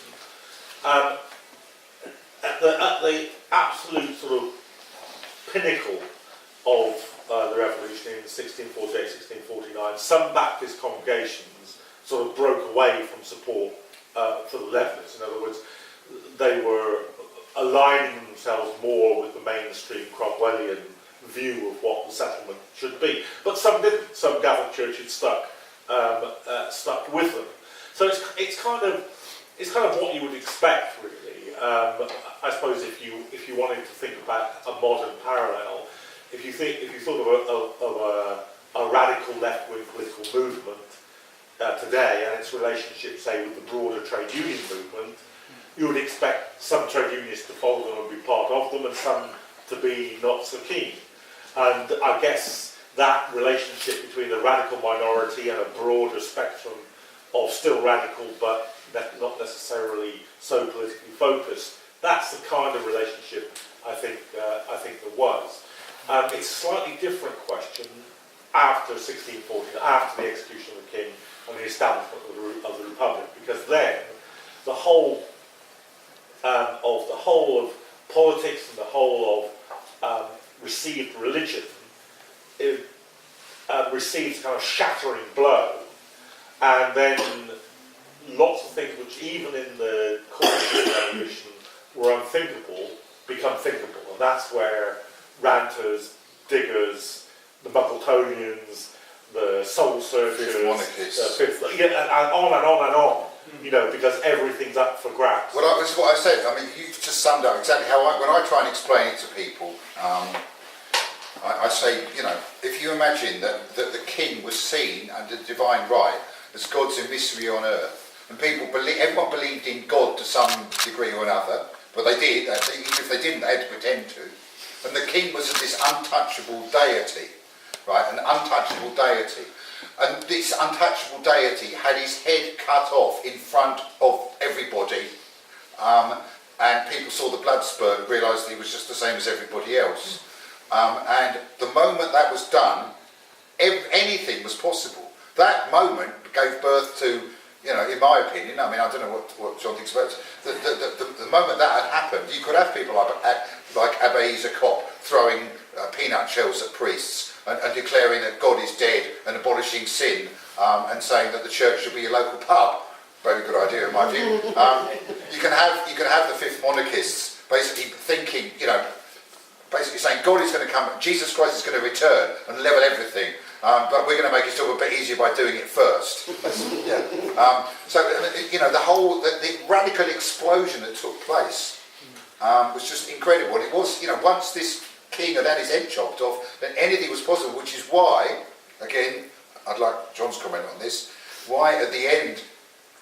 At the absolute sort of pinnacle of the revolution in 1648-1649, some Baptist congregations sort of broke away from support for the Levellers. In other words, they were aligning themselves more with the mainstream Cromwellian view of what the settlement should be. But some didn't. Some gathered churches stuck with them. So it's kind of what you would expect, really. I suppose if you wanted to think about a modern parallel, if you thought of a radical left-wing political movement today and its relationship, say, with the broader trade union movement, you would expect some trade unionists to follow them and be part of them, and some to be not so keen. And I guess that relationship between the radical minority and a broader spectrum of still radical but not necessarily so politically focused, that's the kind of relationship I think there was. It's a slightly different question after 1640, after the execution of the king and the establishment of the republic, because then the whole of politics and the whole of received religion received a kind of shattering blow, and then lots of things which even in the course of the revolution were unthinkable become thinkable, and that's where Ranters, Diggers, the Muggletonians, the Soul Searchers, Fifth Monarchists, and on and on and on. You know, because everything's up for grabs. Well, this is what I said. I mean, you just summed up exactly how when I try and explain it to people, I say, you know, if you imagine that the king was seen under divine right as God's emissary on earth, and everyone believed in God to some degree or another, but they did. Even if they didn't, they had to pretend to. And the king was this untouchable deity, right? An untouchable deity. And this untouchable deity had his head cut off in front of everybody, and people saw the blood spurt and realised that he was just the same as everybody else. And the moment that was done, anything was possible. That moment gave birth to, you know, in my opinion, I mean, I don't know what John thinks about it, the moment that had happened, you could have people like Abbe Isakop throwing peanut shells at priests and declaring that God is dead and abolishing sin, and saying that the church should be a local pub. Very good idea in my view. You can have the fifth monarchists basically thinking, you know, basically saying God is going to come, Jesus Christ is going to return and level everything, but we're going to make it still a bit easier by doing it first. So you know, the radical explosion that took place was just incredible. It was, you know, once this king had his head chopped off, then anything was possible, which is why, again, I'd like John's comment on this, why at the end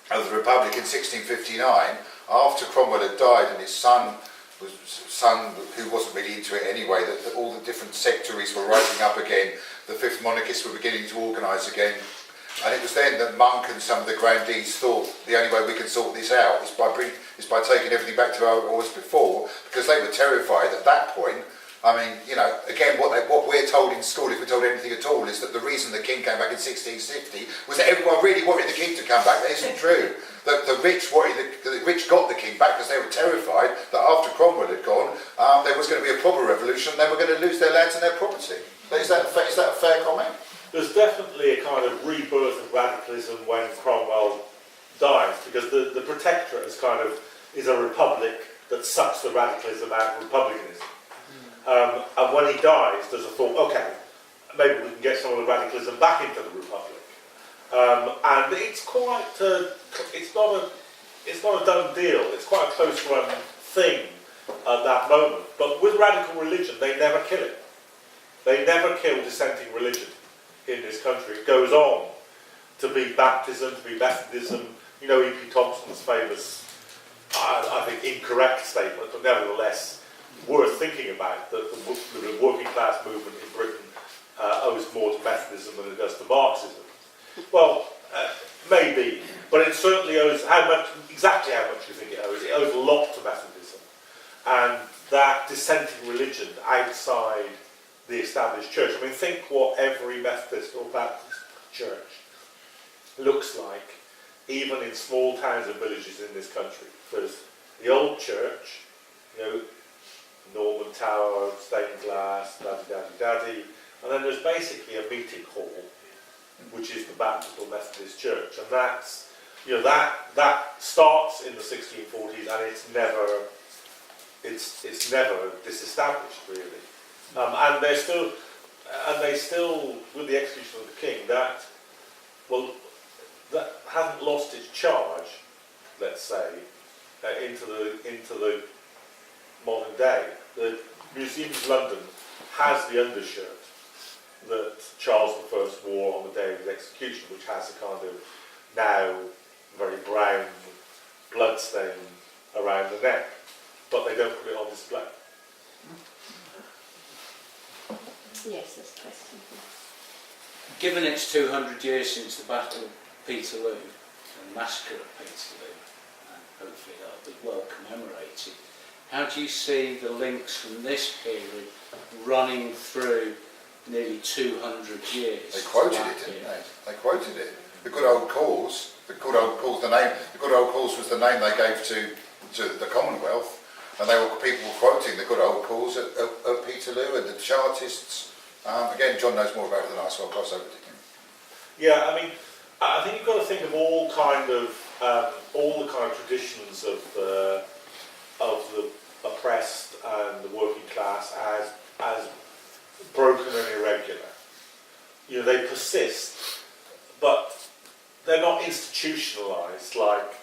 of the Republic in 1659, after Cromwell had died and his son, who wasn't really into it anyway, that all the different sectaries were rising up again, the fifth monarchists were beginning to organise again, and it was then that Monk and some of the grandees thought the only way we can sort this out is by taking everything back to how it was before, because they were terrified at that point I mean, you know, again, what we're told in school, if we're told anything at all, is that the reason the king came back in 1660 was that everyone really wanted the king to come back. That isn't true. The rich the rich got the king back because they were terrified that after Cromwell had gone, there was going to be a proper revolution and they were going to lose their lands and their property. Is that a fair comment? There's definitely a kind of rebirth of radicalism when Cromwell dies, because the Protectorate is a republic that sucks the radicalism out of republicanism. And when he dies, there's a thought, okay, maybe we can get some of the radicalism back into the republic. And it's quite, it's not a done deal. It's quite a close-run thing at that moment. But with radical religion, they never kill it. They never kill dissenting religion in this country. It goes on to be baptism, to be Methodism. You know, E.P. Thompson's famous, I think, incorrect statement, but nevertheless worth thinking about, that the working class movement in Britain owes more to Methodism than it does to Marxism. Well, maybe, but it certainly owes exactly how much you think it owes. It owes a lot to Methodism. And that dissenting religion outside the established church. I mean, think what every Methodist or Baptist church looks like, even in small towns and villages in this country. There's the old church, you know, Norman Tower, stained glass, daddy, and then there's basically a meeting hall, which is the Baptist or Methodist church, and that's, you know, that starts in the 1640s, and it's never disestablished really, and they still, with the execution of the king, that hasn't lost its charge, let's say, into the modern day. The Museum of London has the undershirt that Charles I wore on the day of his execution, which has a kind of now very brown blood stain around the neck, but they don't put it on display. Yes, there's a question. Given it's 200 years since the Battle of Peterloo, and the massacre of Peterloo, and hopefully that'll be well commemorated, how do you see the links from this period running through nearly 200 years? They quoted it, didn't they? They quoted it. The good old cause, the good old cause was the name they gave to the Commonwealth, and people were quoting the good old cause at Peterloo and the Chartists. Again, John knows more about it than I, so I'll pass over to him. Yeah, I mean, I think you've got to think of all the kind of traditions of the oppressed and the working class as broken and irregular. You know, they persist, but they're not institutionalised like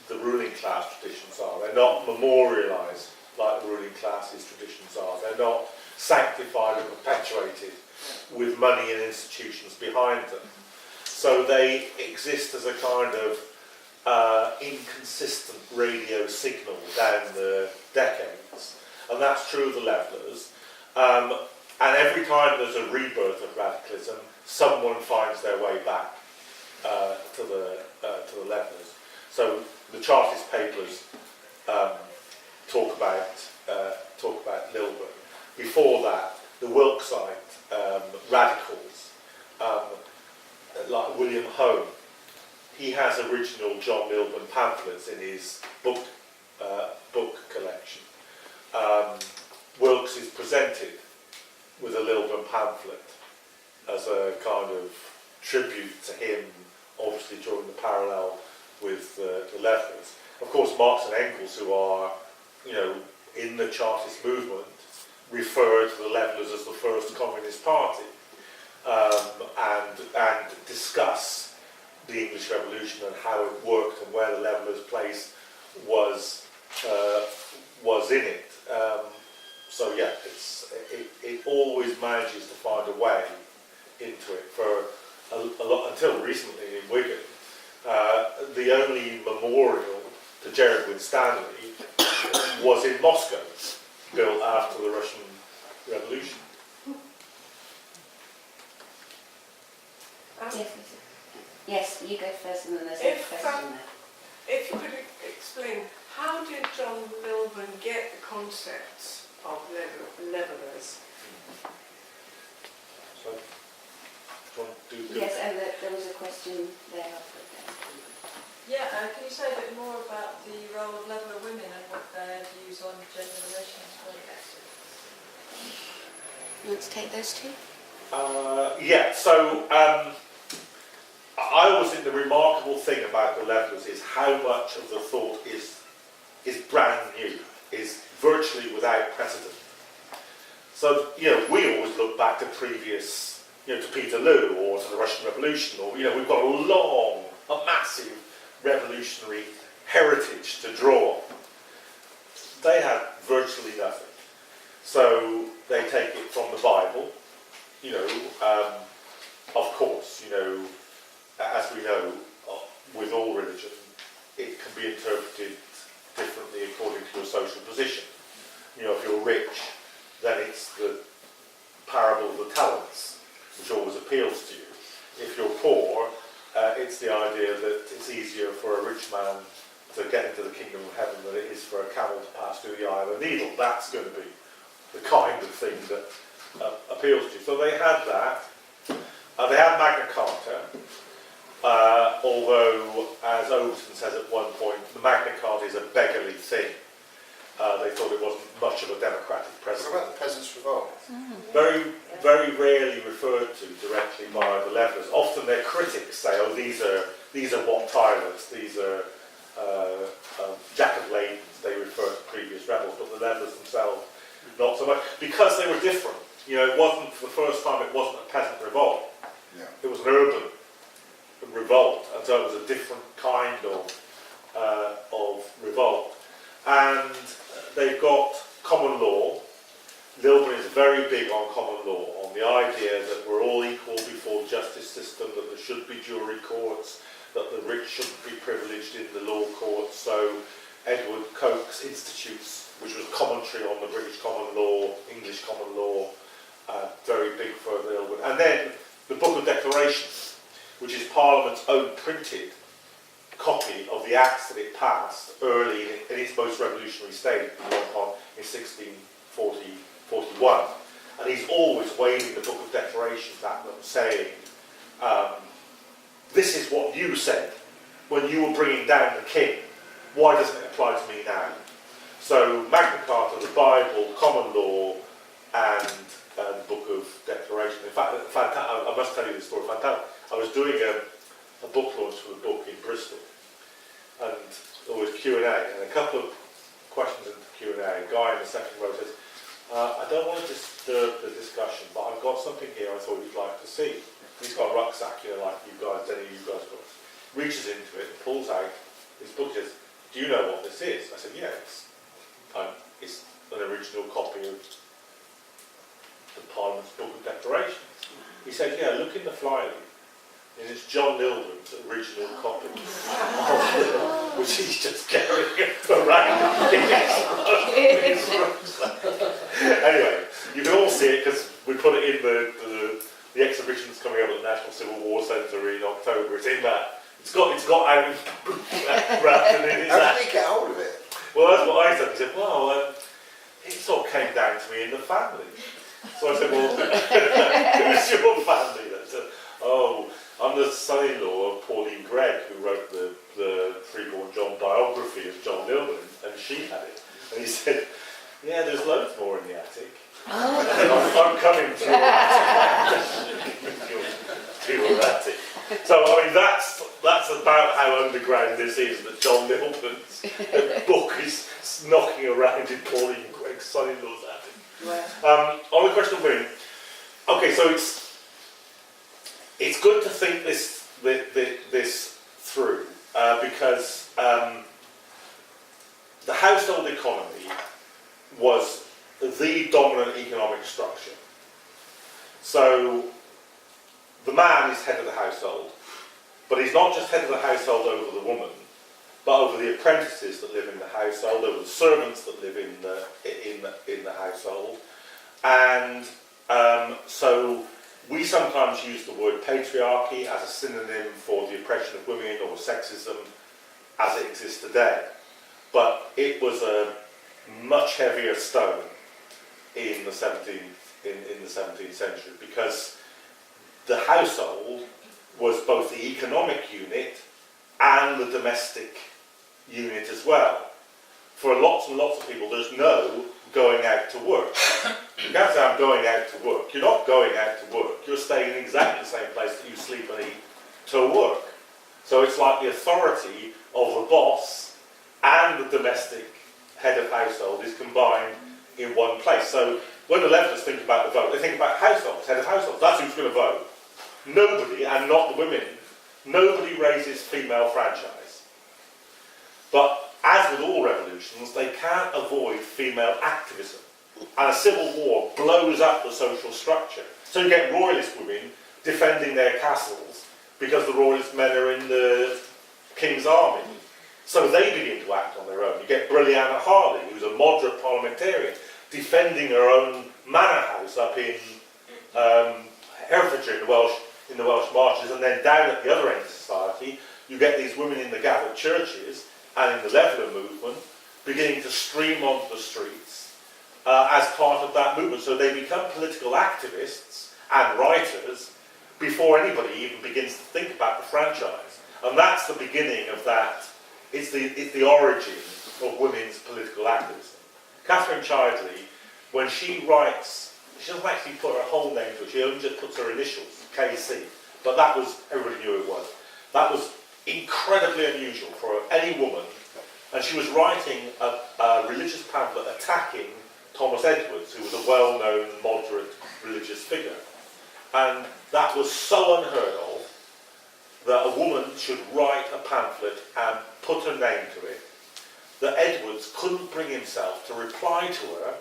the ruling class traditions are. They're not memorialised like the ruling class's traditions are. They're not sanctified and perpetuated with money and institutions behind them. So they exist as a kind of inconsistent radio signal down the decades. And that's true of the Levellers. And every time there's a rebirth of radicalism, someone finds their way back to the Levellers. So the Chartist papers talk about Milburn. Before that, the Wilkesite radicals, like William Hone, he has original John Milburn pamphlets in his book collection. Wilkes is presented with a Milburn pamphlet as a kind of tribute to him, obviously during the parallel with the Levellers. Of course, Marx and Engels, who are, you know, in the Chartist movement, refer to the Levellers as the first communist party, and discuss the English Revolution and how it worked and where the Levellers' place was in it. So yeah, it always manages to find a way into it. For a lot until recently in Wigan, the only memorial to Gerard Winstanley was in Moscow, built after the Russian Revolution. Yes, you go first, and then there's a question there. If you could explain, how did John Milburn get the concepts of levellers. So, do you want to do Yes, and there was a question there. Yeah, can you say a bit more about the role of leveller women and what their views on gender relations were? You want to take those two? Yeah, so I always think the remarkable thing about the levellers is how much of the thought is brand new, is virtually without precedent. So, you know, we always look back to previous, you know, to Peterloo or to the Russian Revolution, or, you know, we've got a massive revolutionary heritage to draw on. They had virtually nothing. So they take it from the Bible, you know, of course, you know, as we know, with all religion, it can be interpreted differently according to your social position. You know, if you're rich, then it's the parable of the talents, which always appeals to you. If you're poor, it's the idea that it's easier for a rich man to get into the kingdom of heaven than it is for a camel to pass through the eye of a needle. That's going to be the kind of thing that appeals to you. So they had that. They had Magna Carta, although, as Overton says at one point, the Magna Carta is a beggarly thing. They thought it wasn't much of a democratic precedent. What about the Peasants' Revolt? Very, very rarely referred to directly by the levellers. Often their critics say, "Oh, these are Wat Tylers, these are Jack of Ladens." They refer to previous rebels, but the levellers themselves not so much, because they were different. You know, it wasn't for the first time. It wasn't a peasant revolt. Yeah. It was an urban revolt, and so it was a different kind of revolt. And they've got common law. Milburn is very big on common law, on the idea that we're all equal before the justice system, that there should be jury courts, that the rich shouldn't be privileged in the law courts. So Edward Coke's Institutes, which was a commentary on the British common law, English common law, very big for Milburn. And then the Book of Declarations, which is Parliament's own printed copy of the acts that it passed early in its most revolutionary stage, in 1641. And he's always waving the Book of Declarations at them, saying, this is what you said when you were bringing down the king. Why doesn't it apply to me now? So Magna Carta, the Bible, common law, and the Book of Declaration. In fact, I must tell you this story. I was doing a book launch for the book in Bristol, and there was Q&A, and a couple of questions in the Q&A. A guy in the second row says, I don't want to disturb the discussion, but I've got something here I thought you'd like to see. He's got a rucksack, you know, like you guys, any of you guys got. Reaches into it and pulls out his book and says, do you know what this is? I said, yeah, it's an original copy of the Parliament's Book of Declarations. He said, yeah, look in the fly-leaf. And it's John Milburn's original copy, which he's just carrying around. Anyway, you can all see it because we put it in the exhibition that's coming up at the National Civil War Centre in October. It's in that. It's got out wrapped in his. How did he get hold of it? Well, that's what I said. He said, well, it sort of came down to me in the family. So I said, well, who's your family? They said, oh, I'm the son-in-law of Pauline Gregg, who wrote the Freeborn John biography of John Milburn, and she had it. And he said, yeah, there's loads more in the attic. I'm coming to your attic. So, I mean, that's about how underground this is, that John Milburn's book is knocking around in Pauline Gregg's son-in-law's attic. Wow. On the question of women, okay, so it's good to think this through, because the household economy was the dominant economic structure. So the man is head of the household, but he's not just head of the household over the woman, but over the apprentices that live in the household, over the servants that live in the household, and so we sometimes use the word patriarchy as a synonym for the oppression of women or sexism as it exists today. But it was a much heavier stone in the 17th century, because the household was both the economic unit and the domestic unit as well. For lots and lots of people, there's no going out to work. You can't say, I'm going out to work. You're not going out to work. You're staying in exactly the same place that you sleep and eat to work. So it's like the authority of the boss and the domestic head of household is combined in one place. So when the leftists think about the vote, they think about households, head of households. That's who's going to vote. Nobody, and not the women, nobody raises female franchise. But as with all revolutions, they can't avoid female activism. And a civil war blows up the social structure. So you get royalist women defending their castles because the royalist men are in the king's army. So they begin to act on their own. You get Brilliana Harley, who's a moderate parliamentarian, defending her own manor house up in Herefordshire in the Welsh Marches, and then down at the other end of society, you get these women in the gathered churches and in the Leveller movement beginning to stream onto the streets as part of that movement. So they become political activists and writers before anybody even begins to think about the franchise. And that's the beginning of that. It's the origin of women's political activism. Catherine Chidley, when she writes, she doesn't actually put her whole name to it, she only just puts her initials, KC. But that was, everybody knew it was. That was incredibly unusual for any woman. And she was writing a religious pamphlet attacking Thomas Edwards, who was a well-known moderate religious figure. And that was so unheard of that a woman should write a pamphlet and put her name to it, that Edwards couldn't bring himself to reply to her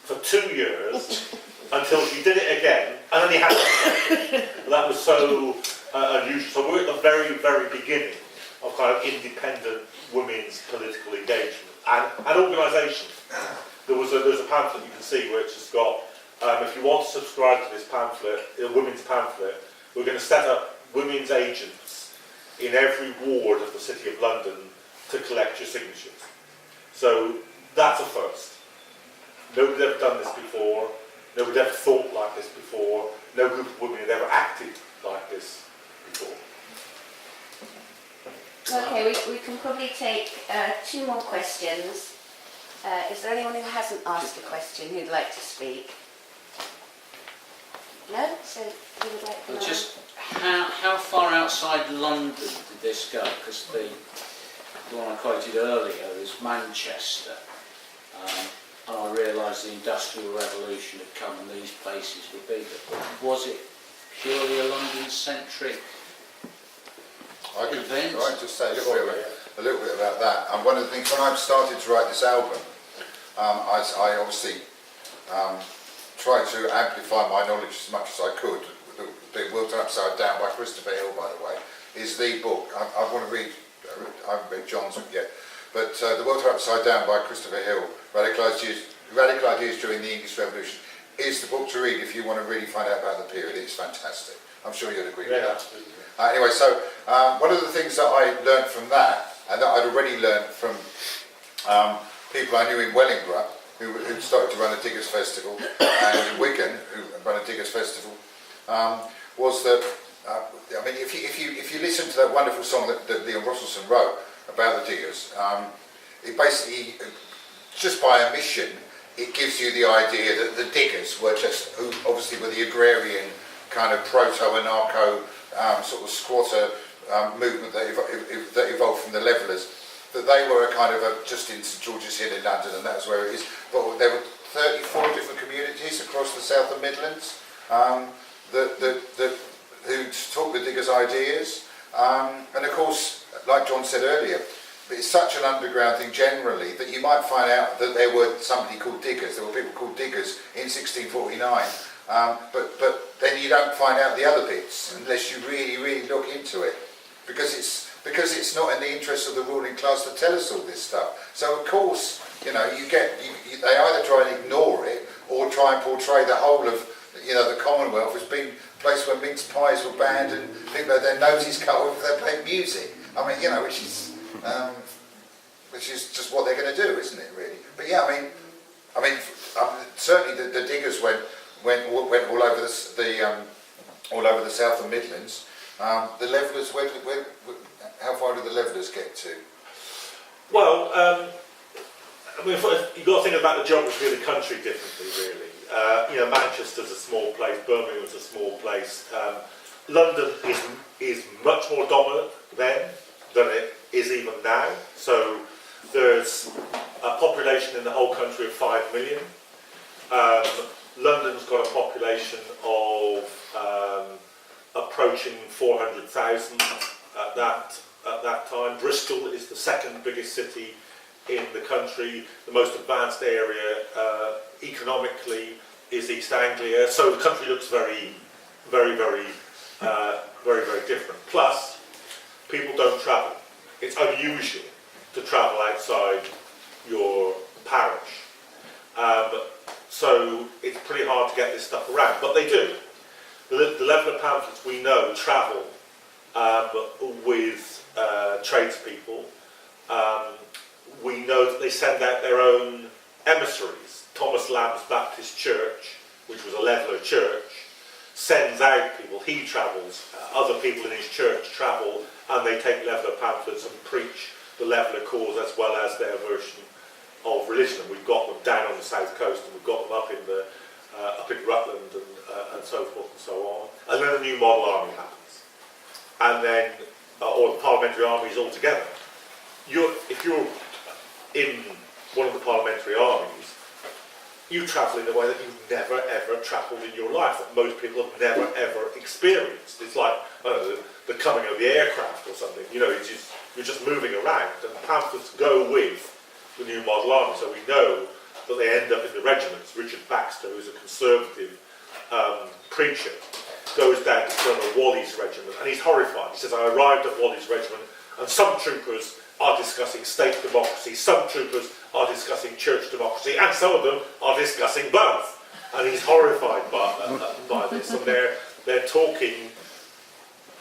for 2 years until she did it again, and then he had to. That was so unusual. So we're at the very, very beginning of kind of independent women's political engagement and organisation. There's a pamphlet you can see where it's just got, if you want to subscribe to this pamphlet, a women's pamphlet, we're going to set up women's agents in every ward of the City of London to collect your signatures. So that's a first. Nobody's ever done this before. Nobody's ever thought like this before. No group of women had ever acted like this before. Okay, we can probably take 2 more questions. Is there anyone who hasn't asked a question who'd like to speak? No? So you would like to know? Just how far outside London did this go? Because the one I quoted earlier is Manchester. And I realise the Industrial Revolution had come and these places were bigger. But was it purely a London-centric event? I just say a little bit about that. And one of the things, when I started to write this album, I obviously tried to amplify my knowledge as much as I could. The World Upside Down by Christopher Hill, by the way, is the book. I want to read, I haven't read John's yet, but The World Upside Down by Christopher Hill, Radical Ideas During the English Revolution, is the book to read if you want to really find out about the period. It's fantastic. I'm sure you'd agree with that. Absolutely. Anyway, so one of the things that I learned from that, and that I'd already learned from people I knew in Wellingborough, who started to run a Diggers Festival, and in Wigan, who run a Diggers Festival, was that, I mean, if you listen to that wonderful song that Leon Rosselson wrote about the Diggers, it basically, just by omission, it gives you the idea that the Diggers were just, who obviously were the agrarian kind of proto-anarcho sort of squatter movement that evolved from the Levellers, that they were a kind of just in St George's Hill in London, and that's where it is. But there were 34 different communities across the South and Midlands who took the Diggers' ideas. And of course, like John said earlier, it's such an underground thing generally that you might find out that there were somebody called Diggers, there were people called Diggers in 1649. But then you don't find out the other bits unless you really look into it, because it's not in the interest of the ruling class to tell us all this stuff. So of course, you know, they either try and ignore it or try and portray the whole of, you know, the Commonwealth as being a place where mince pies were banned and people had their noses cut off if they played music. I mean, you know, which is just what they're going to do, isn't it? Really. But yeah, I mean, certainly the diggers went all over all over the South and Midlands. The levellers, how far did the levellers get to? Well, I mean, you've got to think about the geography of the country differently, really. Manchester's a small place, Birmingham's a small place. London is much more dominant then than it is even now. So there's a population in the whole country of 5 million. London's got a population of approaching 400,000 at that time. Bristol is the second biggest city in the country. The most advanced area economically is East Anglia. So the country looks very, very, very, very, very different. Plus, people don't travel. It's unusual to travel outside your parish. So it's pretty hard to get this stuff around, but they do. The level of pamphlets we know travel with tradespeople. We know that they send out their own emissaries. Thomas Lamb's Baptist Church, which was a leveller church, sends out people. He travels. Other people in his church travel, and they take leveller pamphlets and preach the leveller cause as well as their version of religion. And we've got them down on the south coast, and we've got them up in Rutland and so forth and so on. And then a new model army happens, and then or the parliamentary armies altogether. If you're in one of the parliamentary armies, you travel in a way that you've never ever travelled in your life, that most people have never ever experienced. It's like the coming of the aircraft or something. You're just moving around, and pamphlets go with the new model army. So we know that they end up in the regiments. Richard Baxter, who's a conservative preacher, goes down to Colonel Wally's regiment, and he's horrified. He says, I arrived at Wally's regiment, and some troopers are discussing state democracy, some troopers are discussing church democracy, and some of them are discussing both. And he's horrified by this, and they're talking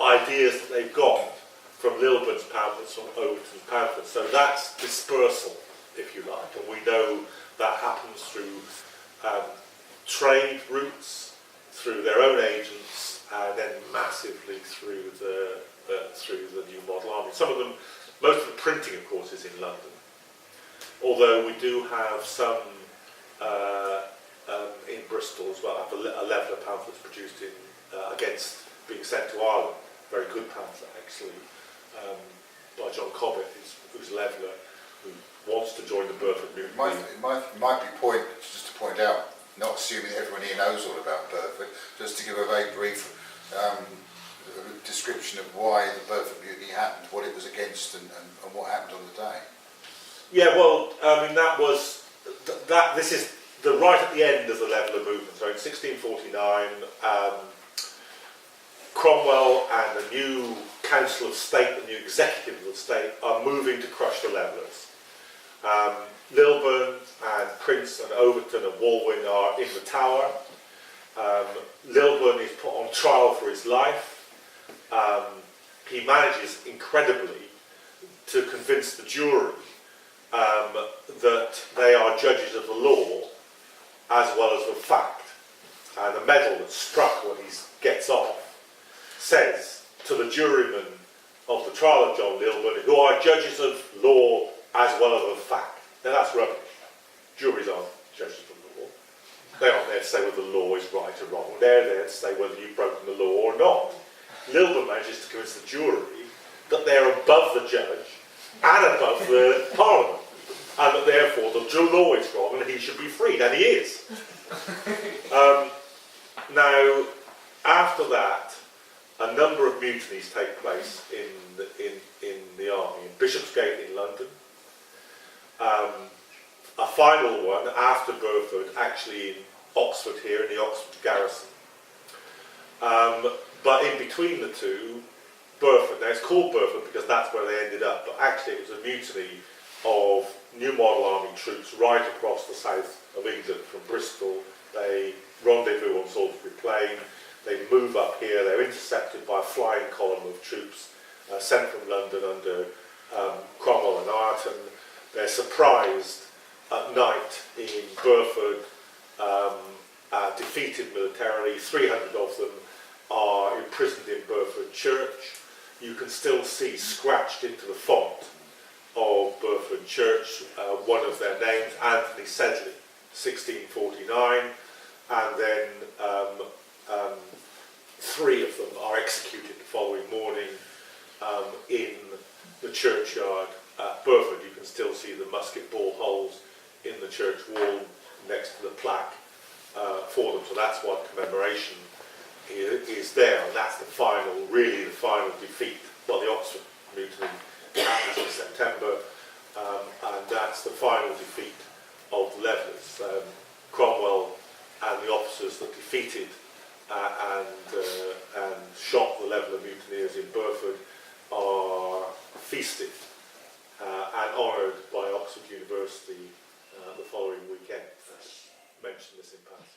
ideas that they've got from Milburn's pamphlets, from Overton's pamphlets. So that's dispersal, if you like, and we know that happens through trade routes, through their own agents, and then massively through the new model army. Some of them, most of the printing, of course, is in London. Although we do have some in Bristol as well. Have a leveller pamphlets produced against being sent to Ireland. Very good pamphlet, actually, by John Cobbett, who's a leveller, who wants to join the Burford movement. It might be just to point out, not assuming everyone here knows all about Burford, just to give a very brief description of why the Burford Mutiny happened, what it was against, and what happened on the day. Yeah, well, I mean, this is right at the end of the leveller movement. So in 1649, Cromwell and the new Council of State, the new executive of the state, are moving to crush the levellers. Milburn and Prince and Overton and Walwyn are in the Tower. Milburn is put on trial for his life. He manages, incredibly, to convince the jury that they are judges of the law as well as of fact. And the medal that's struck when he gets off says to the jurymen of the trial of John Milburn, who are judges of law as well as of fact. Now that's rubbish. Juries aren't judges of the law. They aren't there to say whether the law is right or wrong. They're there to say whether you've broken the law or not. Milburn manages to convince the jury that they're above the judge and above the parliament, and that therefore the law is wrong and he should be freed, and he is. Now, after that, a number of mutinies take place in the army, in Bishopsgate in London. A final one after Burford, actually in Oxford here, in the Oxford garrison. But in between the two, Burford, now it's called Burford because that's where they ended up, but actually it was a mutiny of New Model Army troops right across the south of England from Bristol. They rendezvous on Salisbury Plain, they move up here, they're intercepted by a flying column of troops sent from London under Cromwell and Ireton. They're surprised at night in Burford defeated militarily. 300 of them are imprisoned in Burford Church. You can still see scratched into the font of Burford Church one of their names, Anthony Sedley, 1649, and then 3 of them are executed the following morning in the churchyard at Burford. You can still see the musket ball holes in the church wall next to the plaque for them, so that's what commemoration is there, and that's the final, really the final defeat. Well, the Oxford Mutiny happens in September, and that's the final defeat of the Levellers. Cromwell and the officers that defeated and shot the Leveller mutineers in Burford are feasted and honoured by Oxford University the following weekend. Mention this in passing.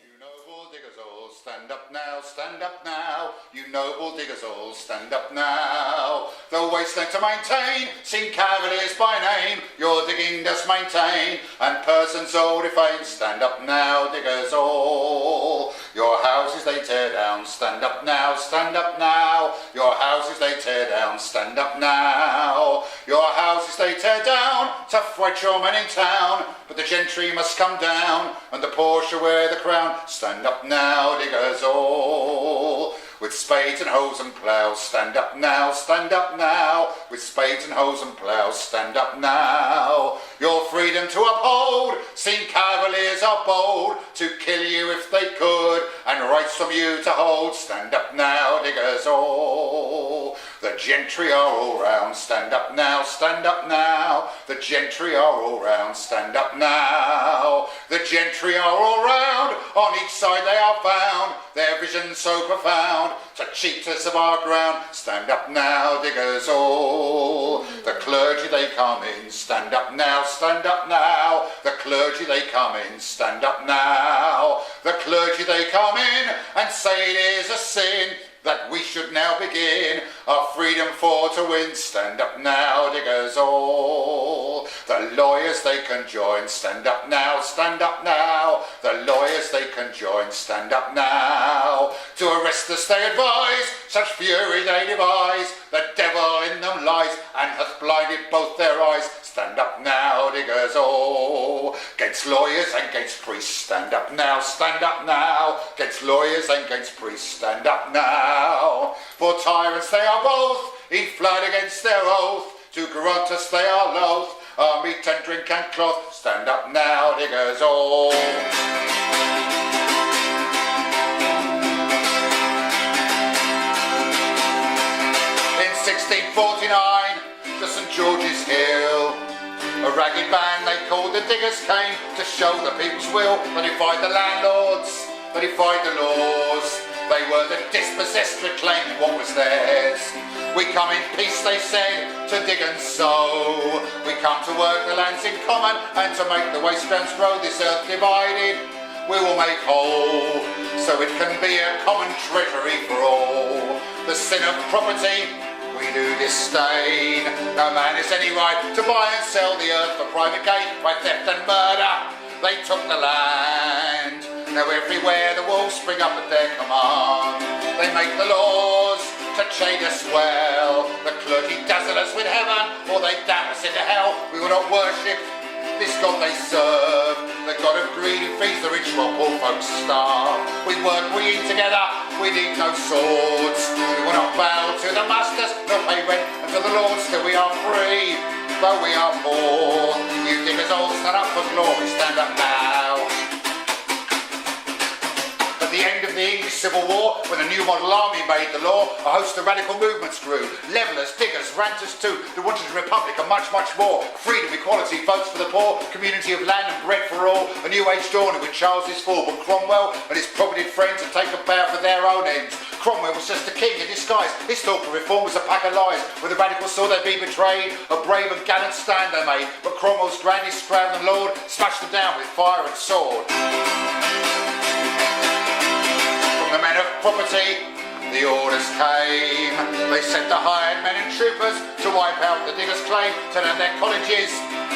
You noble diggers all, stand up now, stand up now. You noble diggers all, stand up now. The wasteland to maintain, sing cavaliers by name. Your digging does maintain, and persons all defame. Stand up now, diggers all. Your houses they tear down, stand up now, stand up now. Your houses they tear down, stand up now. Your houses they tear down, to fight your men in town. But the gentry must come down, and the poor shall wear the crown. Stand up now, diggers all. With spades and hoes and ploughs, stand up now, stand up now. With spades and hoes and ploughs, stand up now. Your freedom to uphold, seen cavaliers are bold, to kill you if they could, and rights from you to hold. Stand up now, diggers all. The gentry are all round, stand up now, stand up now. The gentry are all round, stand up now. The gentry are all round, on each side they are found, their vision so profound, to cheat us of our ground. Stand up now, diggers all. The clergy they come in, stand up now, stand up now. The clergy they come in, stand up now. The clergy they come in and say it is a sin that we should now begin our freedom for to win. Stand up now, diggers all. The lawyers they conjoin, stand up now, stand up now. The lawyers they conjoin, stand up now. To arrest us they advise, such fury they devise. The devil in them lies, and hath blinded both their eyes. Stand up now, diggers all. Gainst lawyers and gainst priests, stand up now, stand up now. Gainst lawyers and gainst priests, stand up now. For tyrants they are both, in flood against their oath. To grant us they are loath, our meat and drink and cloth. Stand up now, diggers all. In 1649, to St George's Hill, a ragged band they called the Diggers came to show the people's will. They defied the landlords, they defied the laws. They were the dispossessed, reclaiming what was theirs. We come in peace, they said, to dig and sow. We come to work the lands in common, and to make the wastelands grow. This earth divided we will make whole, so it can be a common treasury for all. The sin of property we do disdain. No man has any right to buy and sell the earth for private gain. By theft and murder they took the land. Now everywhere the wolves spring up at their command. They make the laws to chain us well. The clergy dazzle us with heaven, or they damn us into hell. We will not worship this God they serve, the God of greed who feeds the rich while poor folks starve. We work, we eat together, we need no swords. We will not bow to the masters, nor pay rent unto the lords, till we are free, though we are poor. You diggers all stand up for glory, stand up now. At the end of the English Civil War, when the new model army made the law, a host of radical movements grew. Levellers, diggers, ranters too, who wanted a republic and much, much more. Freedom, equality, votes for the poor, community of land and bread for all. A new age dawning with Charles's fall, but Cromwell and his propertied friends had taken power for their own ends. Cromwell was just a king in disguise. His talk of reform was a pack of lies. When the radicals saw they'd be betrayed, a brave and gallant stand they made. But Cromwell's grandest crown and lord smashed them down with fire and sword. The men of property, the orders came. They sent the hired men and troopers to wipe out the diggers' claim, turn out their colleges,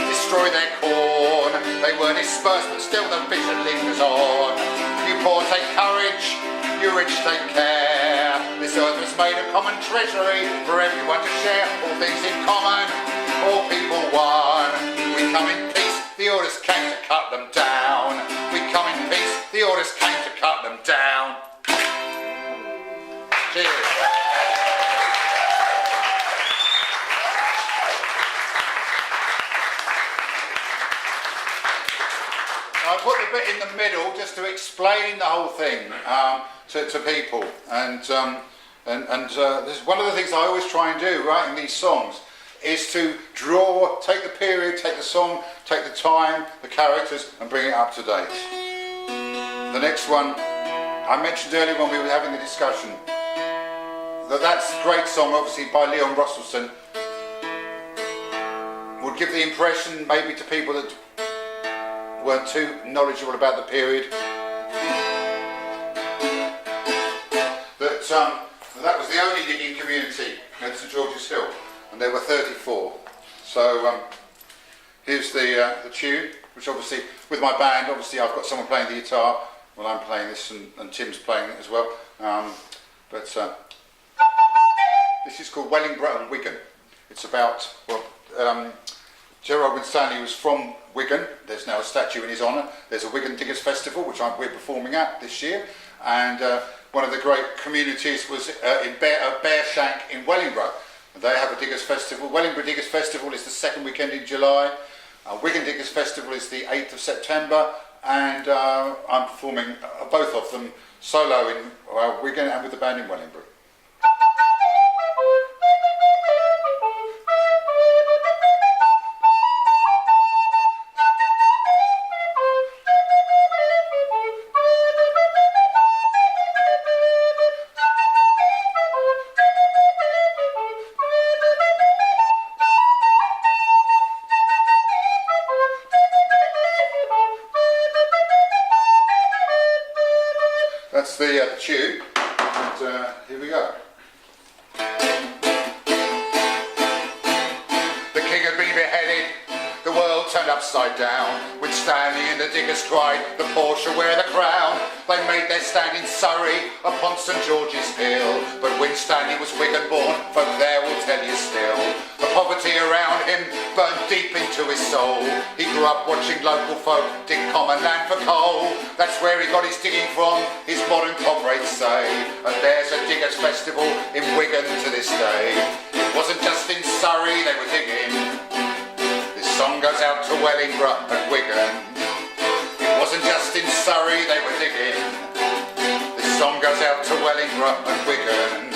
destroy their corn. They were dispersed, but still the vision lingers on. You poor take courage, you rich take care. This earth was made a common treasury for everyone to share. All things in common, all people one. We come in peace, the orders came to cut them down. We come in peace, the orders came to cut them down. Cheers. I put the bit in the middle just to explain the whole thing to people, and this is one of the things I always try and do writing these songs, is to take the period, take the song, take the time, the characters, and bring it up to date. The next one I mentioned earlier when we were having the discussion, that's a great song, obviously by Leon Russellson, would give the impression maybe to people that weren't too knowledgeable about the period that was the only digging community at St George's Hill, and there were 34. So here's the tune, which obviously with my band, obviously I've got someone playing the guitar, well I'm playing this and Tim's playing it as well, this is called Wellingborough and Wigan. It's about, Gerard Winstanley was from Wigan. There's now a statue in his honour. There's a Wigan Diggers Festival, which we're performing at this year, and one of the great communities was in Bearshank in Wellingborough. They have a Diggers Festival. Wellingborough Diggers Festival is the second weekend in July. Wigan Diggers Festival is the 8th of September, and I'm performing both of them solo in Wigan and with the band in Wellingborough. That's the tune, and here we go. The king had been beheaded, the world turned upside down. When Stanley and the diggers cried, the poor shall wear the crown. They made their stand in Surrey upon St George's Hill. But when Stanley was Wigan born, folk there will tell you still, the poverty around him burned deep into his soul. He grew up watching local folk dig common land for coal. That's where he got his digging from, his modern comrades say. And there's a diggers festival in Wigan to this day. It wasn't just in Surrey they were digging. This song goes out to Wellingborough and Wigan. It wasn't just in Surrey they were digging. This song goes out to Wellingborough and Wigan.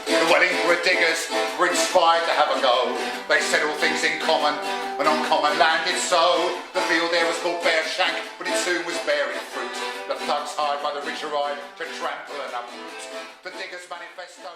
The Wellingborough diggers were inspired to have a go. They said all things in common, and on common land it's so. The field there was called Bearshank, but it soon was bearing fruit. The thugs hired by the rich arrived to trample and uproot. The Diggers Manifesto.